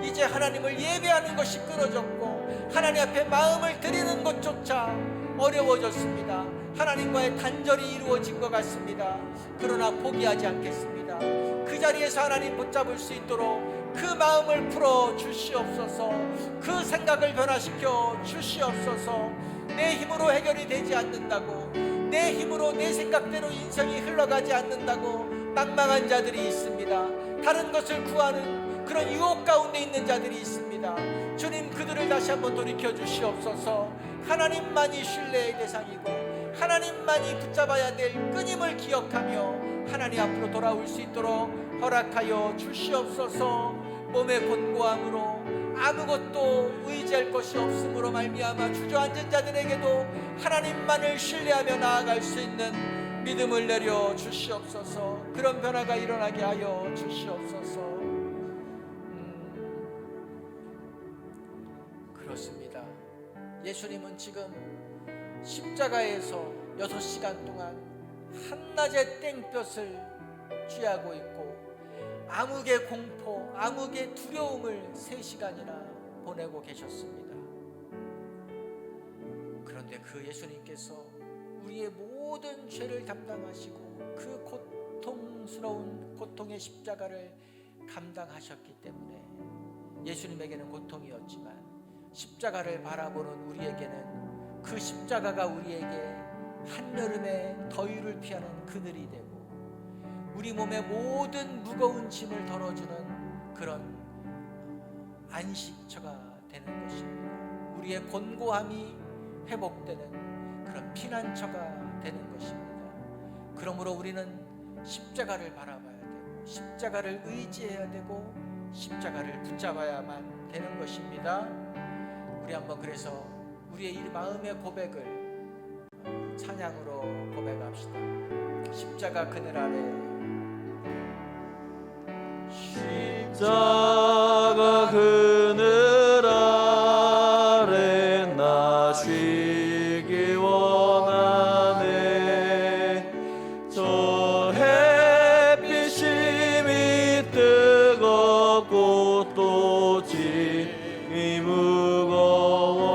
이제 하나님을 예배하는 것이 끊어졌고 하나님 앞에 마음을 드리는 것조차 어려워졌습니다. 하나님과의 단절이 이루어진 것 같습니다. 그러나 포기하지 않겠습니다. 그 자리에서 하나님 붙잡을 수 있도록 그 마음을 풀어 주시옵소서. 그 생각을 변화시켜 주시옵소서. 내 힘으로 해결이 되지 않는다고, 내 힘으로 내 생각대로 인생이 흘러가지 않는다고 낭망한 자들이 있습니다. 다른 것을 구하는 그런 유혹 가운데 있는 자들이 있습니다. 주님, 그들을 다시 한번 돌이켜 주시옵소서. 하나님만이 신뢰의 대상이고 하나님만이 붙잡아야 될 끊임을 기억하며 하나님 앞으로 돌아올 수 있도록 허락하여 주시옵소서. 몸의 곤고함으로 아무것도 의지할 것이 없음으로 말미암아 주저앉은 자들에게도 하나님만을 신뢰하며 나아갈 수 있는 믿음을 내려 주시옵소서. 그런 변화가 일어나게 하여 주시옵소서. 그렇습니다. 예수님은 지금 십자가에서 6시간 동안 한낮의 땡볕을 쥐하고 있고 암흑의 공포, 암흑의 두려움을 3시간이나 보내고 계셨습니다. 그런데 그 예수님께서 우리의 모든 죄를 담당하시고 그 고통스러운 고통의 십자가를 감당하셨기 때문에 예수님에게는 고통이었지만 십자가를 바라보는 우리에게는 그 십자가가 우리에게 한여름의 더위를 피하는 그늘이 되고 우리 몸의 모든 무거운 짐을 덜어주는 그런 안식처가 되는 것입니다. 우리의 곤고함이 회복되는 그런 피난처가 되는 것입니다. 그러므로 우리는 십자가를 바라봐야 되고 십자가를 의지해야 되고 십자가를 붙잡아야만 되는 것입니다. 우리 한번 그래서 우리의 이 마음의 고백을 찬양으로 고백합시다. 십자가 그늘 아래, 십자가 그늘 아래 나 쉬기 원하네. 저 햇빛이 뜨겁고 또 짐이 무거워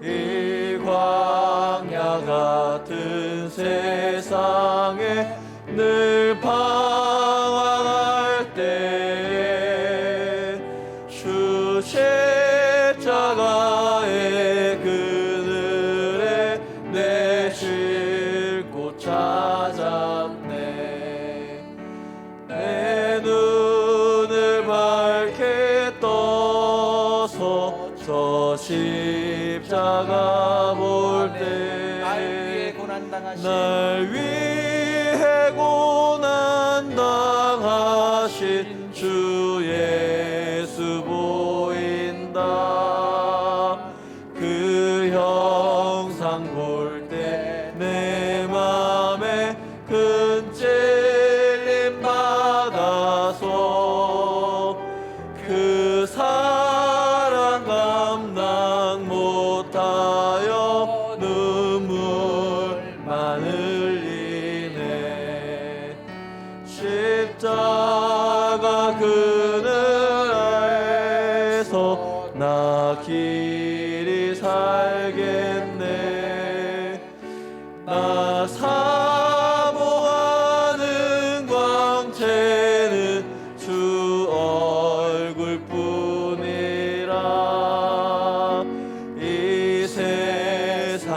이 광야 같은 세상에 늘 방황할 때 주 십자가의 그늘에 내 쉴 곳 찾았네. 내 눈을 밝게 떠서 저 십자가 볼 때 날 위해 고난 당하신 주 예수 보인다. 그 형상 볼 때 내 맘에 큰 찔림 받아서 그 사랑 감당 못하여 눈물만 흘리네. 십자가 그늘 아래서 나 길이 살겠네. 나 사모하는 광채는 주 얼굴뿐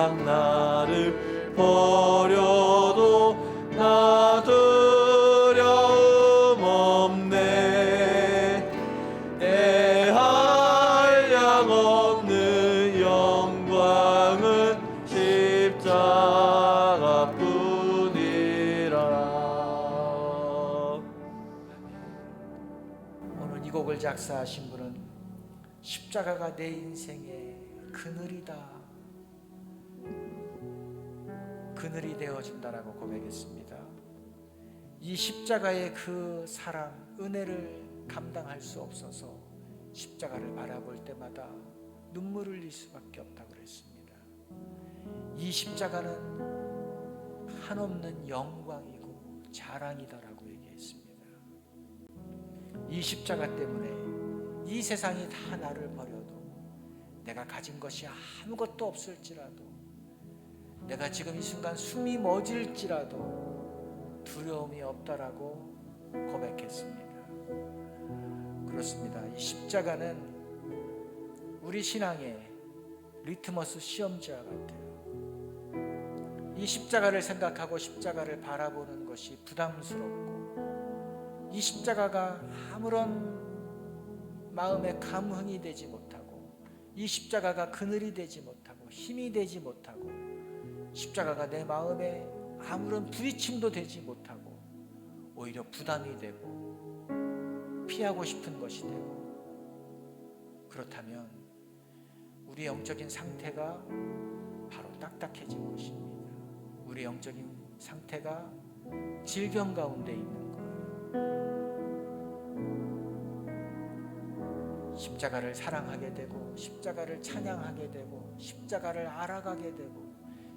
세상 나를 버려도 나 두려움 없네. 내 한량 없는 영광은 십자가뿐이라. 오늘 이 곡을 작사하신 분은 십자가가 내 인생의 그늘이다, 그늘이 되어준다라고 고백했습니다. 이 십자가의 그 사랑, 은혜를 감당할 수 없어서 십자가를 바라볼 때마다 눈물을 흘릴 수밖에 없다고 그랬습니다. 이 십자가는 한없는 영광이고 자랑이다라고 얘기했습니다. 이 십자가 때문에 이 세상이 다 나를 버려도, 내가 가진 것이 아무것도 없을지라도, 내가 지금 이 순간 숨이 멎을지라도 두려움이 없다라고 고백했습니다. 그렇습니다. 이 십자가는 우리 신앙의 리트머스 시험지와 같아요. 이 십자가를 생각하고 십자가를 바라보는 것이 부담스럽고, 이 십자가가 아무런 마음에 감흥이 되지 못하고, 이 십자가가 그늘이 되지 못하고 힘이 되지 못하고, 십자가가 내 마음에 아무런 부딪힘도 되지 못하고 오히려 부담이 되고 피하고 싶은 것이 되고, 그렇다면 우리 영적인 상태가 바로 딱딱해진 것입니다. 우리 영적인 상태가 질병 가운데 있는 거예요. 십자가를 사랑하게 되고, 십자가를 찬양하게 되고, 십자가를 알아가게 되고,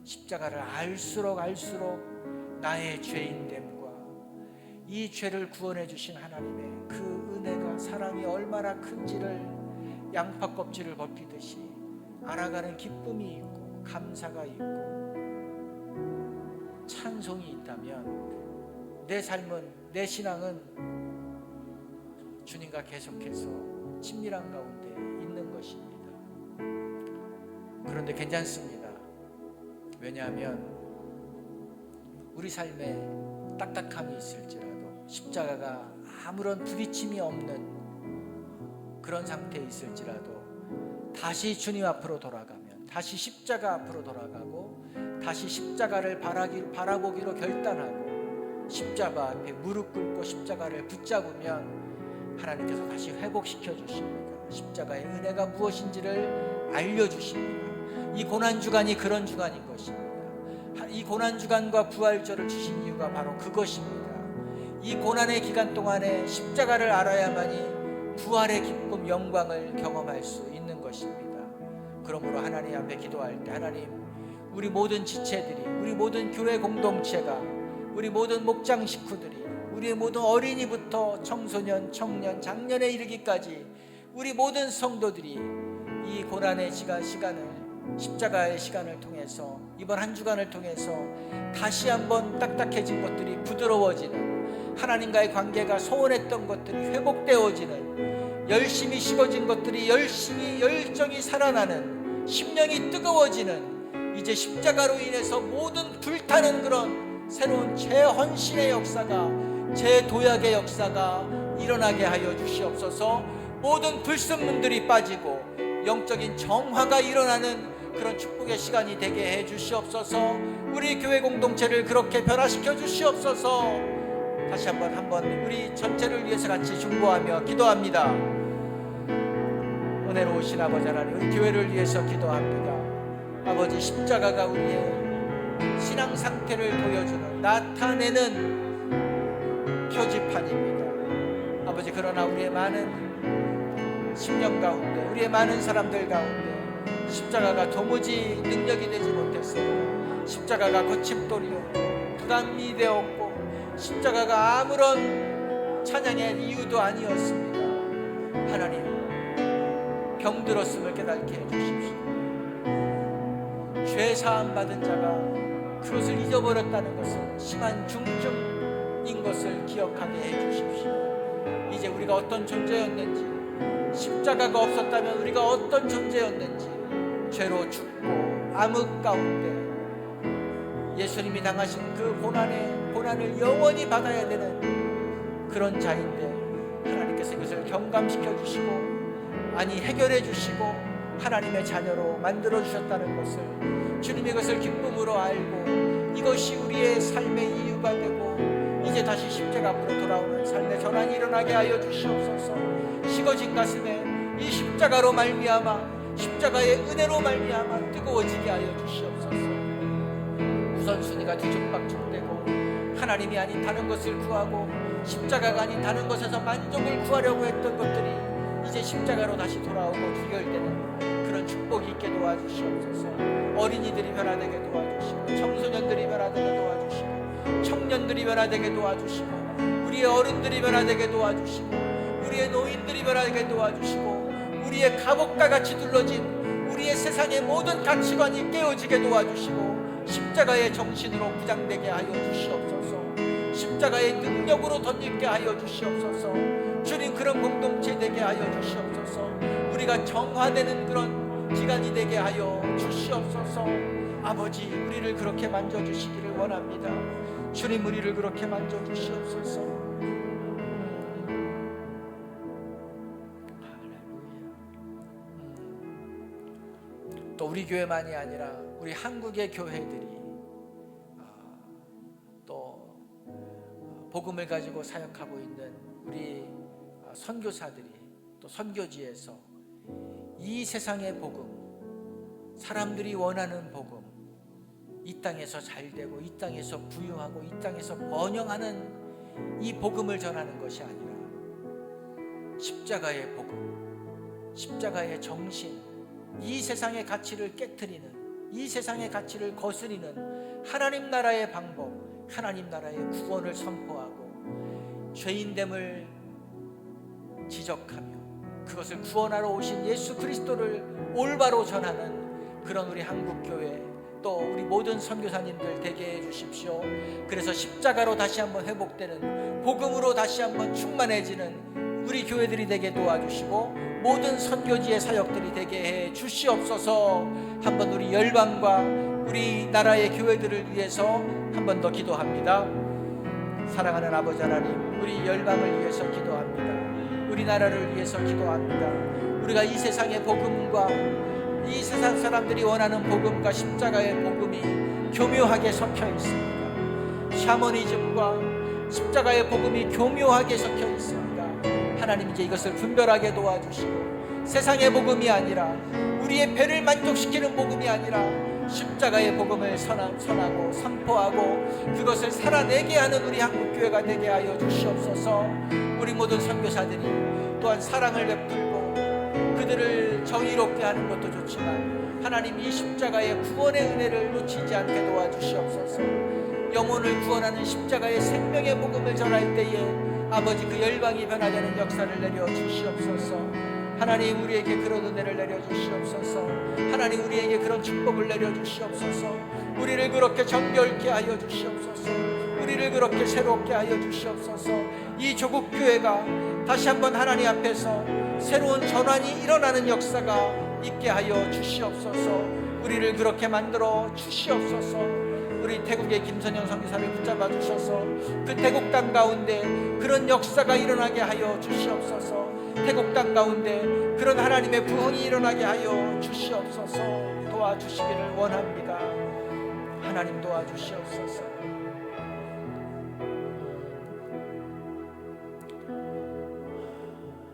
십자가를 알수록 나의 죄인됨과 이 죄를 구원해 주신 하나님의 그 은혜가, 사랑이 얼마나 큰지를 양파 껍질을 벗기듯이 알아가는 기쁨이 있고 감사가 있고 찬송이 있다면, 내 삶은, 내 신앙은 주님과 계속해서 친밀한 가운데 있는 것입니다. 그런데 괜찮습니다. 왜냐하면 우리 삶에 딱딱함이 있을지라도, 십자가가 아무런 부딪힘이 없는 그런 상태에 있을지라도, 다시 주님 앞으로 돌아가면, 다시 십자가 앞으로 돌아가고, 다시 십자가를 바라보기로 결단하고 십자가 앞에 무릎 꿇고 십자가를 붙잡으면 하나님께서 다시 회복시켜 주십니다. 십자가의 은혜가 무엇인지를 알려주십니다. 이 고난주간이 그런 주간인 것입니다. 이 고난주간과 부활절을 주신 이유가 바로 그것입니다. 이 고난의 기간 동안에 십자가를 알아야만이 부활의 기쁨, 영광을 경험할 수 있는 것입니다. 그러므로 하나님 앞에 기도할 때, 하나님, 우리 모든 지체들이, 우리 모든 교회 공동체가, 우리 모든 목장 식구들이, 우리 모든 어린이부터 청소년, 청년, 장년에 이르기까지 우리 모든 성도들이 이 고난의 시간을, 십자가의 시간을 통해서, 이번 한 주간을 통해서 다시 한번 딱딱해진 것들이 부드러워지는, 하나님과의 관계가 소원했던 것들이 회복되어지는, 열심히 식어진 것들이 열정이 살아나는, 심령이 뜨거워지는, 이제 십자가로 인해서 모든 불타는 그런 새로운 재헌신의 역사가, 재도약의 역사가 일어나게 하여 주시옵소서. 모든 불순물들이 빠지고 영적인 정화가 일어나는 그런 축복의 시간이 되게 해 주시옵소서. 우리 교회 공동체를 그렇게 변화시켜 주시옵소서. 다시 한번 우리 전체를 위해서 같이 중보하며 기도합니다. 은혜로우신 아버지 하나님, 우리 교회를 위해서 기도합니다. 아버지, 십자가가 우리의 신앙 상태를 보여주는, 나타내는 표지판입니다. 아버지, 그러나 우리의 많은 심령 가운데, 우리의 많은 사람들 가운데 십자가가 도무지 능력이 되지 못했어요. 십자가가 거침돌이요, 부담이 되었고, 십자가가 아무런 찬양의 이유도 아니었습니다. 하나님, 병들었음을 깨닫게 해주십시오. 죄 사함 받은 자가 그것을 잊어버렸다는 것은 심한 중증인 것을 기억하게 해주십시오. 이제 우리가 어떤 존재였는지, 십자가가 없었다면 우리가 어떤 존재였는지, 죄로 죽고 암흑 가운데 예수님이 당하신 그 고난을 영원히 받아야 되는 그런 자인데 하나님께서 이것을 경감시켜 주시고 아니 해결해 주시고 하나님의 자녀로 만들어 주셨다는 것을 주님이 이것을 기쁨으로 알고 이것이 우리의 삶의 이유가 되고 이제 다시 십자가 앞으로 돌아오는 삶의 전환이 일어나게 하여 주시옵소서. 식어진 가슴에 이 십자가로 말미암아 십자가의 은혜로 말미암아 뜨거워지게 하여 주시옵소서. 우선순위가 뒤죽박죽되고 하나님이 아닌 다른 것을 구하고 십자가가 아닌 다른 것에서 만족을 구하려고 했던 것들이 이제 십자가로 다시 돌아오고 귀결되는 그런 축복이 있게 도와주시옵소서. 어린이들이 변화되게 도와주시고 청소년들이 변화되게 도와주시고 청년들이 변화되게 도와주시고 우리의 어른들이 변화되게 도와주시고 우리의 노인들이 변화되게 도와주시고 우리의 감옥과 같이 둘러진 우리의 세상의 모든 가치관이 깨어지게 도와주시고 십자가의 정신으로 무장되게 하여 주시옵소서. 십자가의 능력으로 덧입게 하여 주시옵소서. 주님 그런 공동체 되게 하여 주시옵소서. 우리가 정화되는 그런 기간이 되게 하여 주시옵소서. 아버지 우리를 그렇게 만져주시기를 원합니다. 주님 우리를 그렇게 만져주시옵소서. 또 우리 교회만이 아니라 우리 한국의 교회들이 또 복음을 가지고 사역하고 있는 우리 선교사들이 또 선교지에서 이 세상의 복음, 사람들이 원하는 복음, 이 땅에서 잘되고 이 땅에서 부유하고 이 땅에서 번영하는 이 복음을 전하는 것이 아니라 십자가의 복음, 십자가의 정신, 이 세상의 가치를 깨트리는, 이 세상의 가치를 거스리는 하나님 나라의 방법, 하나님 나라의 구원을 선포하고 죄인됨을 지적하며 그것을 구원하러 오신 예수 그리스도를 올바로 전하는 그런 우리 한국교회 또 우리 모든 선교사님들 되게 해주십시오. 그래서 십자가로 다시 한번 회복되는, 복음으로 다시 한번 충만해지는 우리 교회들이 되게 도와주시고 모든 선교지의 사역들이 되게 해 주시옵소서. 한번 우리 열방과 우리 나라의 교회들을 위해서 한 번 더 기도합니다. 사랑하는 아버지 하나님, 우리 열방을 위해서 기도합니다. 우리나라를 위해서 기도합니다. 우리가 이 세상의 복음과 이 세상 사람들이 원하는 복음과 십자가의 복음이 교묘하게 섞여 있습니다. 샤머니즘과 십자가의 복음이 교묘하게 섞여 있습니다. 하나님 이제 이것을 분별하게 도와주시고 세상의 복음이 아니라 우리의 배를 만족시키는 복음이 아니라 십자가의 복음을 선하고 선포하고 그것을 살아내게 하는 우리 한국교회가 되게 하여 주시옵소서. 우리 모든 선교사들이 또한 사랑을 베풀고 그들을 정의롭게 하는 것도 좋지만 하나님 이 십자가의 구원의 은혜를 놓치지 않게 도와주시옵소서. 영혼을 구원하는 십자가의 생명의 복음을 전할 때에 아버지 그 열방이 변화되는 역사를 내려 주시옵소서. 하나님 우리에게 그런 은혜를 내려 주시옵소서. 하나님 우리에게 그런 축복을 내려 주시옵소서. 우리를 그렇게 정결케 하여 주시옵소서. 우리를 그렇게 새롭게 하여 주시옵소서. 이 조국 교회가 다시 한번 하나님 앞에서 새로운 전환이 일어나는 역사가 있게 하여 주시옵소서. 우리를 그렇게 만들어 주시옵소서. 우리 태국의 김선영 선교사를 붙잡아 주셔서 그 태국 땅 가운데 그런 역사가 일어나게 하여 주시옵소서. 태국 땅 가운데 그런 하나님의 부흥이 일어나게 하여 주시옵소서. 도와주시기를 원합니다. 하나님 도와주시옵소서.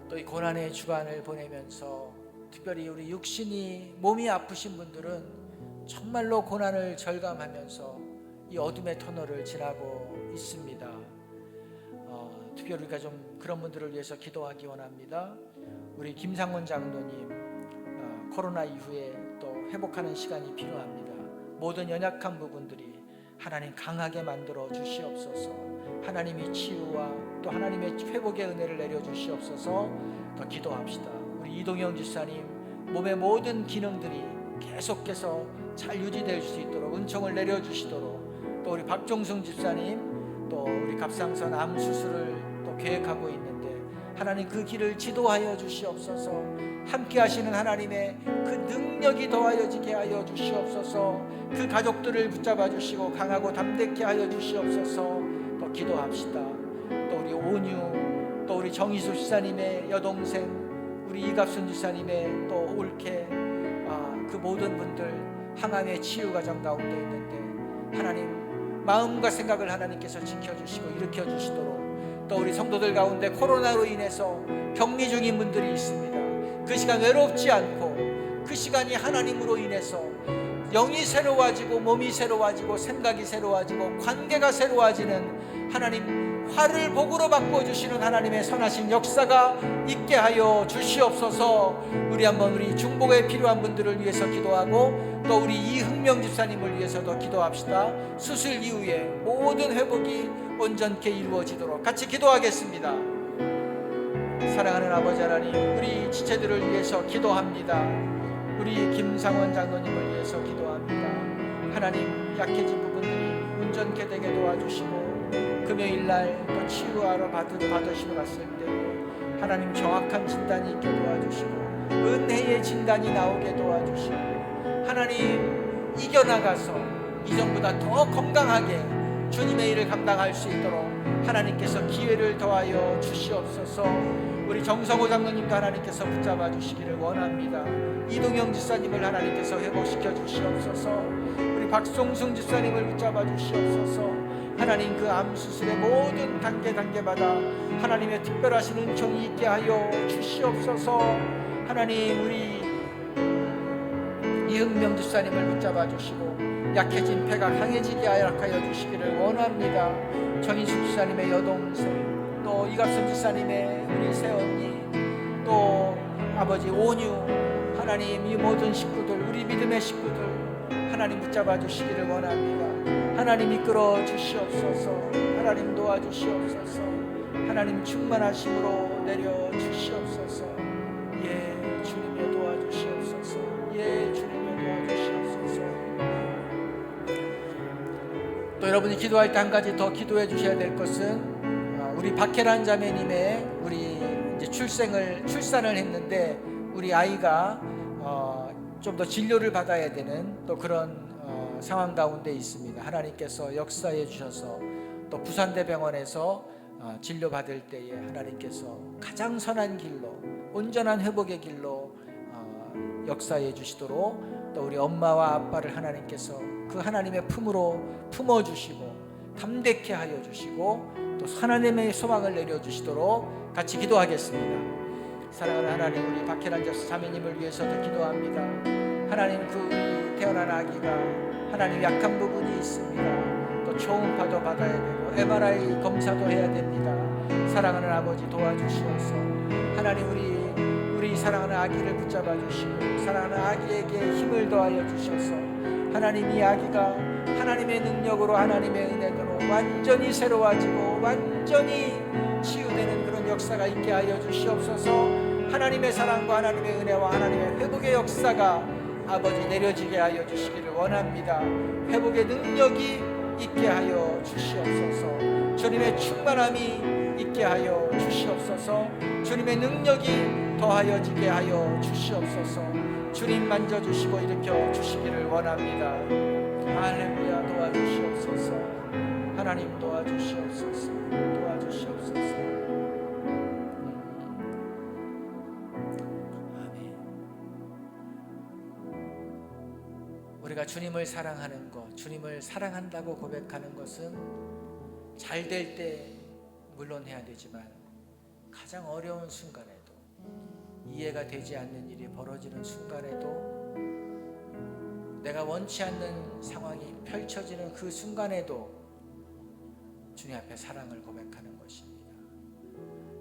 또 이 고난의 주간을 보내면서 특별히 우리 육신이 몸이 아프신 분들은 정말로 고난을 절감하면서 이 어둠의 터널을 지나고 있습니다. 특별히 우리가 좀 그런 분들을 위해서 기도하기 원합니다. 우리 김상원 장로님 코로나 이후에 또 회복하는 시간이 필요합니다. 모든 연약한 부분들이 하나님 강하게 만들어 주시옵소서. 하나님이 치유와 또 하나님의 회복의 은혜를 내려 주시옵소서. 더 기도합시다. 우리 이동영 집사님 몸의 모든 기능들이 계속해서 잘 유지될 수 있도록 은총을 내려 주시도록, 또 우리 박종승 집사님 또 우리 갑상선 암 수술을 또 계획하고 있는데 하나님 그 길을 지도하여 주시옵소서. 함께 하시는 하나님의 그 능력이 더하여지게 하여 주시옵소서. 그 가족들을 붙잡아 주시고 강하고 담대케 하여 주시옵소서. 또 기도합시다. 또 우리 온유, 또 우리 정희수 지사님의 여동생, 우리 이갑순 지사님의 또 올케, 그 모든 분들 항암의 치유 과정 가운데 있는데 하나님 마음과 생각을 하나님께서 지켜주시고 일으켜주시도록, 또 우리 성도들 가운데 코로나로 인해서 격리 중인 분들이 있습니다. 그 시간 외롭지 않고 그 시간이 하나님으로 인해서 영이 새로워지고 몸이 새로워지고 생각이 새로워지고 관계가 새로워지는 하나님 화를 복으로 바꿔주시는 하나님의 선하신 역사가 있게 하여 주시옵소서. 우리 한번 우리 중보에 필요한 분들을 위해서 기도하고 또 우리 이흥명 집사님을 위해서도 기도합시다. 수술 이후에 모든 회복이 온전케 이루어지도록 같이 기도하겠습니다. 사랑하는 아버지 하나님, 우리 지체들을 위해서 기도합니다. 우리 김상원 장로님을 위해서 기도합니다. 하나님, 약해진 부분들이 온전케 되게 도와주시고 금요일날 또 치유하러 받으시러 갔을 때 하나님 정확한 진단이 있게 도와주시고 은혜의 진단이 나오게 도와주시고 하나님 이겨나가서 이전보다 더 건강하게 주님의 일을 감당할 수 있도록 하나님께서 기회를 더하여 주시옵소서. 우리 정성호 장로님도 하나님께서 붙잡아 주시기를 원합니다. 이동영 집사님을 하나님께서 회복시켜 주시옵소서. 우리 박송승 집사님을 붙잡아 주시옵소서. 하나님 그 암 수술의 모든 단계마다 하나님의 특별하신 은총이 있게 하여 주시옵소서. 하나님 우리 이흥명 집사님을 붙잡아 주시고 약해진 폐가 강해지게 하여 주시기를 원합니다. 정인숙 집사님의 여동생, 또 이갑순 집사님의 우리 새언니, 또 아버지 온유, 하나님 이 모든 식구들, 우리 믿음의 식구들 하나님 붙잡아 주시기를 원합니다. 하나님 이끌어 주시옵소서. 하나님 도와주시옵소서. 하나님 충만하심으로 내려 주시옵소서. 예, 주님여 도와주시옵소서. 예, 주님여 도와주시옵소서. 또 여러분이 기도할 때 한 가지 더 기도해 주셔야 될 것은 우리 박혜란 자매님의 우리 이제 출산을 했는데 우리 아이가 좀 더 진료를 받아야 되는 또 그런 상황 가운데 있습니다. 하나님께서 역사해 주셔서 또 부산대병원에서 진료받을 때에 하나님께서 가장 선한 길로 온전한 회복의 길로 역사해 주시도록 또 우리 엄마와 아빠를 하나님께서 그 하나님의 품으로 품어주시고 담대케 하여 주시고 또 하나님의 소망을 내려주시도록 같이 기도하겠습니다. 사랑하는 하나님, 우리 박혜란 자매님을 위해서도 기도합니다. 하나님 그 태어난 아기가 하나님 약한 부분이 있습니다. 또 초음파도 받아야 되고 MRI 검사도 해야 됩니다. 사랑하는 아버지 도와주시옵소서. 하나님 우리 사랑하는 아기를 붙잡아 주시고 사랑하는 아기에게 힘을 더하여 주셔서 하나님 이 아기가 하나님의 능력으로 하나님의 은혜로 완전히 새로워지고 완전히 치유되는 그런 역사가 있게 하여 주시옵소서. 하나님의 사랑과 하나님의 은혜와 하나님의 회복의 역사가 아버지 내려지게 하여 주시기를 원합니다. 회복의 능력이 있게 하여 주시옵소서. 주님의 충만함이 있게 하여 주시옵소서. 주님의 능력이 더하여지게 하여 주시옵소서. 주님 만져주시고 일으켜 주시기를 원합니다. 할렐루야. 도와주시옵소서. 하나님 도와주시옵소서. 도와주시옵소서. 아멘. 우리가 주님을 사랑하는 것, 주님을 사랑한다고 고백하는 것은 잘 될 때 물론 해야 되지만 가장 어려운 순간에도 이해가 되지 않는 일이 벌어지는 순간에도 내가 원치 않는 상황이 펼쳐지는 그 순간에도 주님 앞에 사랑을 고백하는 것입니다.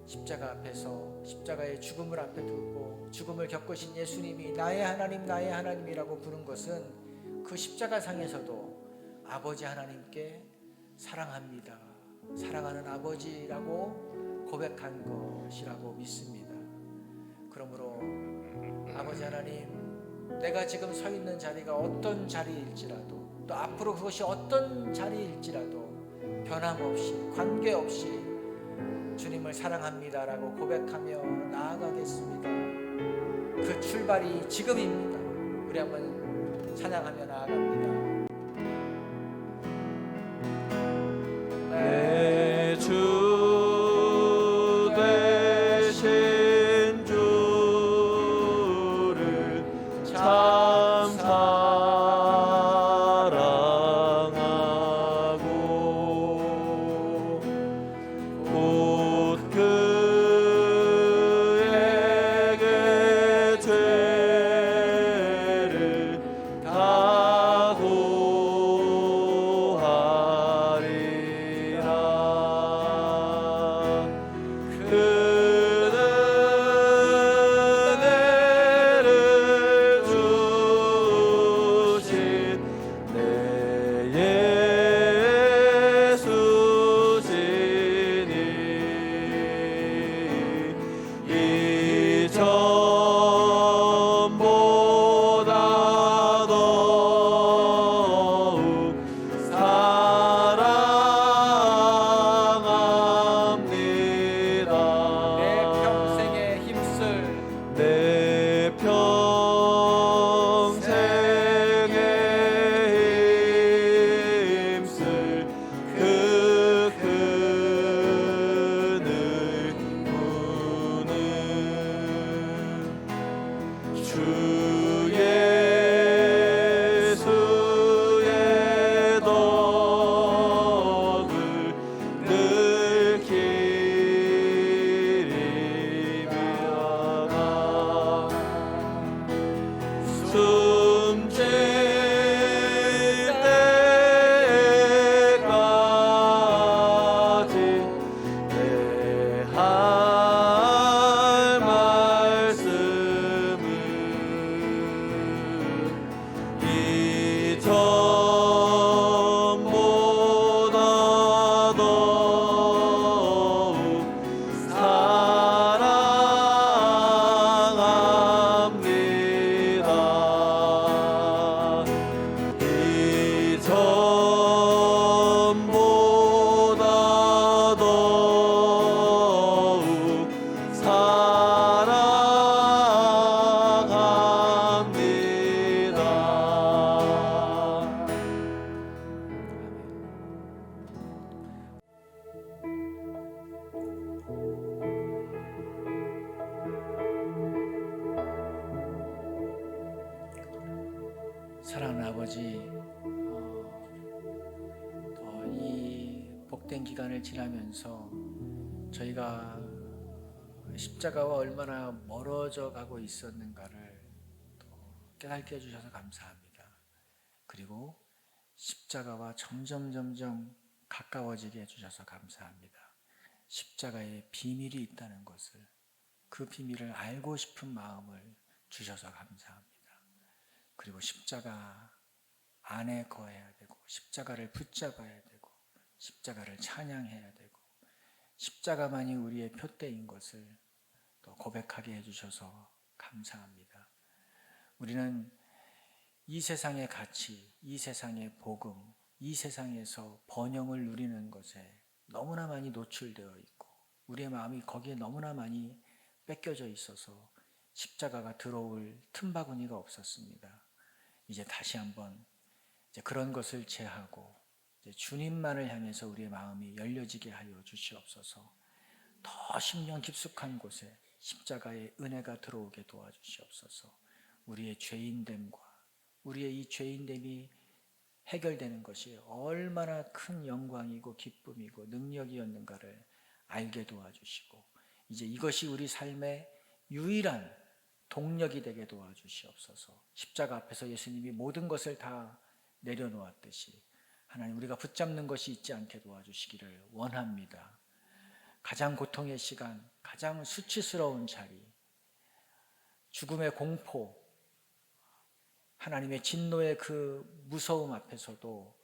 십자가 앞에서 십자가의 죽음을 앞에 두고 죽음을 겪으신 예수님이 나의 하나님 나의 하나님이라고 부른 것은 그 십자가 상에서도 아버지 하나님께 사랑합니다, 사랑하는 아버지라고 고백한 것이라고 믿습니다. 그러므로 아버지 하나님, 내가 지금 서 있는 자리가 어떤 자리일지라도 또 앞으로 그것이 어떤 자리일지라도 변함없이 관계없이 주님을 사랑합니다라고 고백하며 나아가겠습니다. 그 출발이 지금입니다. 우리 한번 찬양하며 나아갑니다. 내 주 되신 주를 참 사랑하고 곧 그에게 죄를 다 고하리라. 그는 은혜를 주신 내 예수시니 이 전보다 더욱 사랑합니다. 내 평생의 힘쓸 내 평생의 힘쓸 그 큰 의무는 주 예수의 덕을 늘 기리다가 숨질 때까지 내 할 말씀은 이 전보다 더욱 사랑합니다. 이 전보다 더욱 사랑합니다. 사랑하는 아버지, 이 복된 기간을 지나면서 저희가 십자가와 얼마나 멀어져 가고 있었는가를 또 깨닫게 해주셔서 감사합니다. 그리고 십자가와 점점 가까워지게 해주셔서 감사합니다. 십자가에 비밀이 있다는 것을, 그 비밀을 알고 싶은 마음을 주셔서 감사합니다. 그리고 십자가 안에 거해야 되고, 십자가를 붙잡아야 되고, 십자가를 찬양해야 되고, 십자가만이 우리의 표대인 것을 또 고백하게 해주셔서 감사합니다. 우리는 이 세상의 가치, 이 세상의 복음, 이 세상에서 번영을 누리는 것에 너무나 많이 노출되어 있고, 우리의 마음이 거기에 너무나 많이 뺏겨져 있어서 십자가가 들어올 틈바구니가 없었습니다. 이제 다시 한번 그런 것을 제하고 주님만을 향해서 우리의 마음이 열려지게 하여 주시옵소서. 더 심령 깊숙한 곳에 십자가의 은혜가 들어오게 도와주시옵소서. 우리의 죄인됨과 우리의 이 죄인됨이 해결되는 것이 얼마나 큰 영광이고 기쁨이고 능력이었는가를 알게 도와주시고, 이제 이것이 우리 삶의 유일한 동력이 되게 도와주시옵소서. 십자가 앞에서 예수님이 모든 것을 다 내려놓았듯이 하나님, 우리가 붙잡는 것이 있지 않게 도와주시기를 원합니다. 가장 고통의 시간, 가장 수치스러운 자리, 죽음의 공포, 하나님의 진노의 그 무서움 앞에서도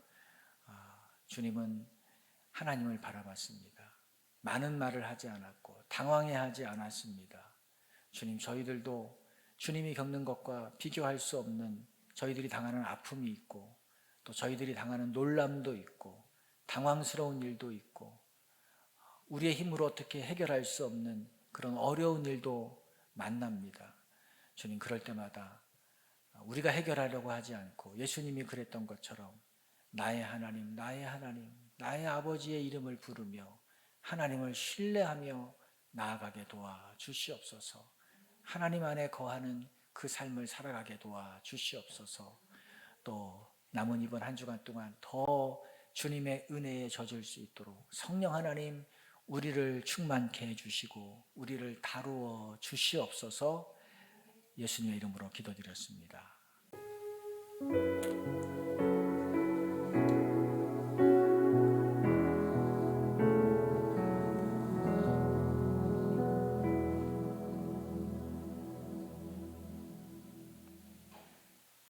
주님은 하나님을 바라봤습니다. 많은 말을 하지 않았고 당황해하지 않았습니다. 주님, 저희들도 주님이 겪는 것과 비교할 수 없는 저희들이 당하는 아픔이 있고, 또 저희들이 당하는 놀람도 있고 당황스러운 일도 있고, 우리의 힘으로 어떻게 해결할 수 없는 그런 어려운 일도 만납니다. 주님, 그럴 때마다 우리가 해결하려고 하지 않고 예수님이 그랬던 것처럼 나의 하나님, 나의 하나님, 나의 아버지의 이름을 부르며 하나님을 신뢰하며 나아가게 도와 주시옵소서. 하나님 안에 거하는 그 삶을 살아가게 도와 주시옵소서. 또 남은 이번 한 주간 동안 더 주님의 은혜에 젖을 수 있도록 성령 하나님 우리를 충만케 해주시고 우리를 다루어 주시옵소서. 예수님의 이름으로 기도드렸습니다.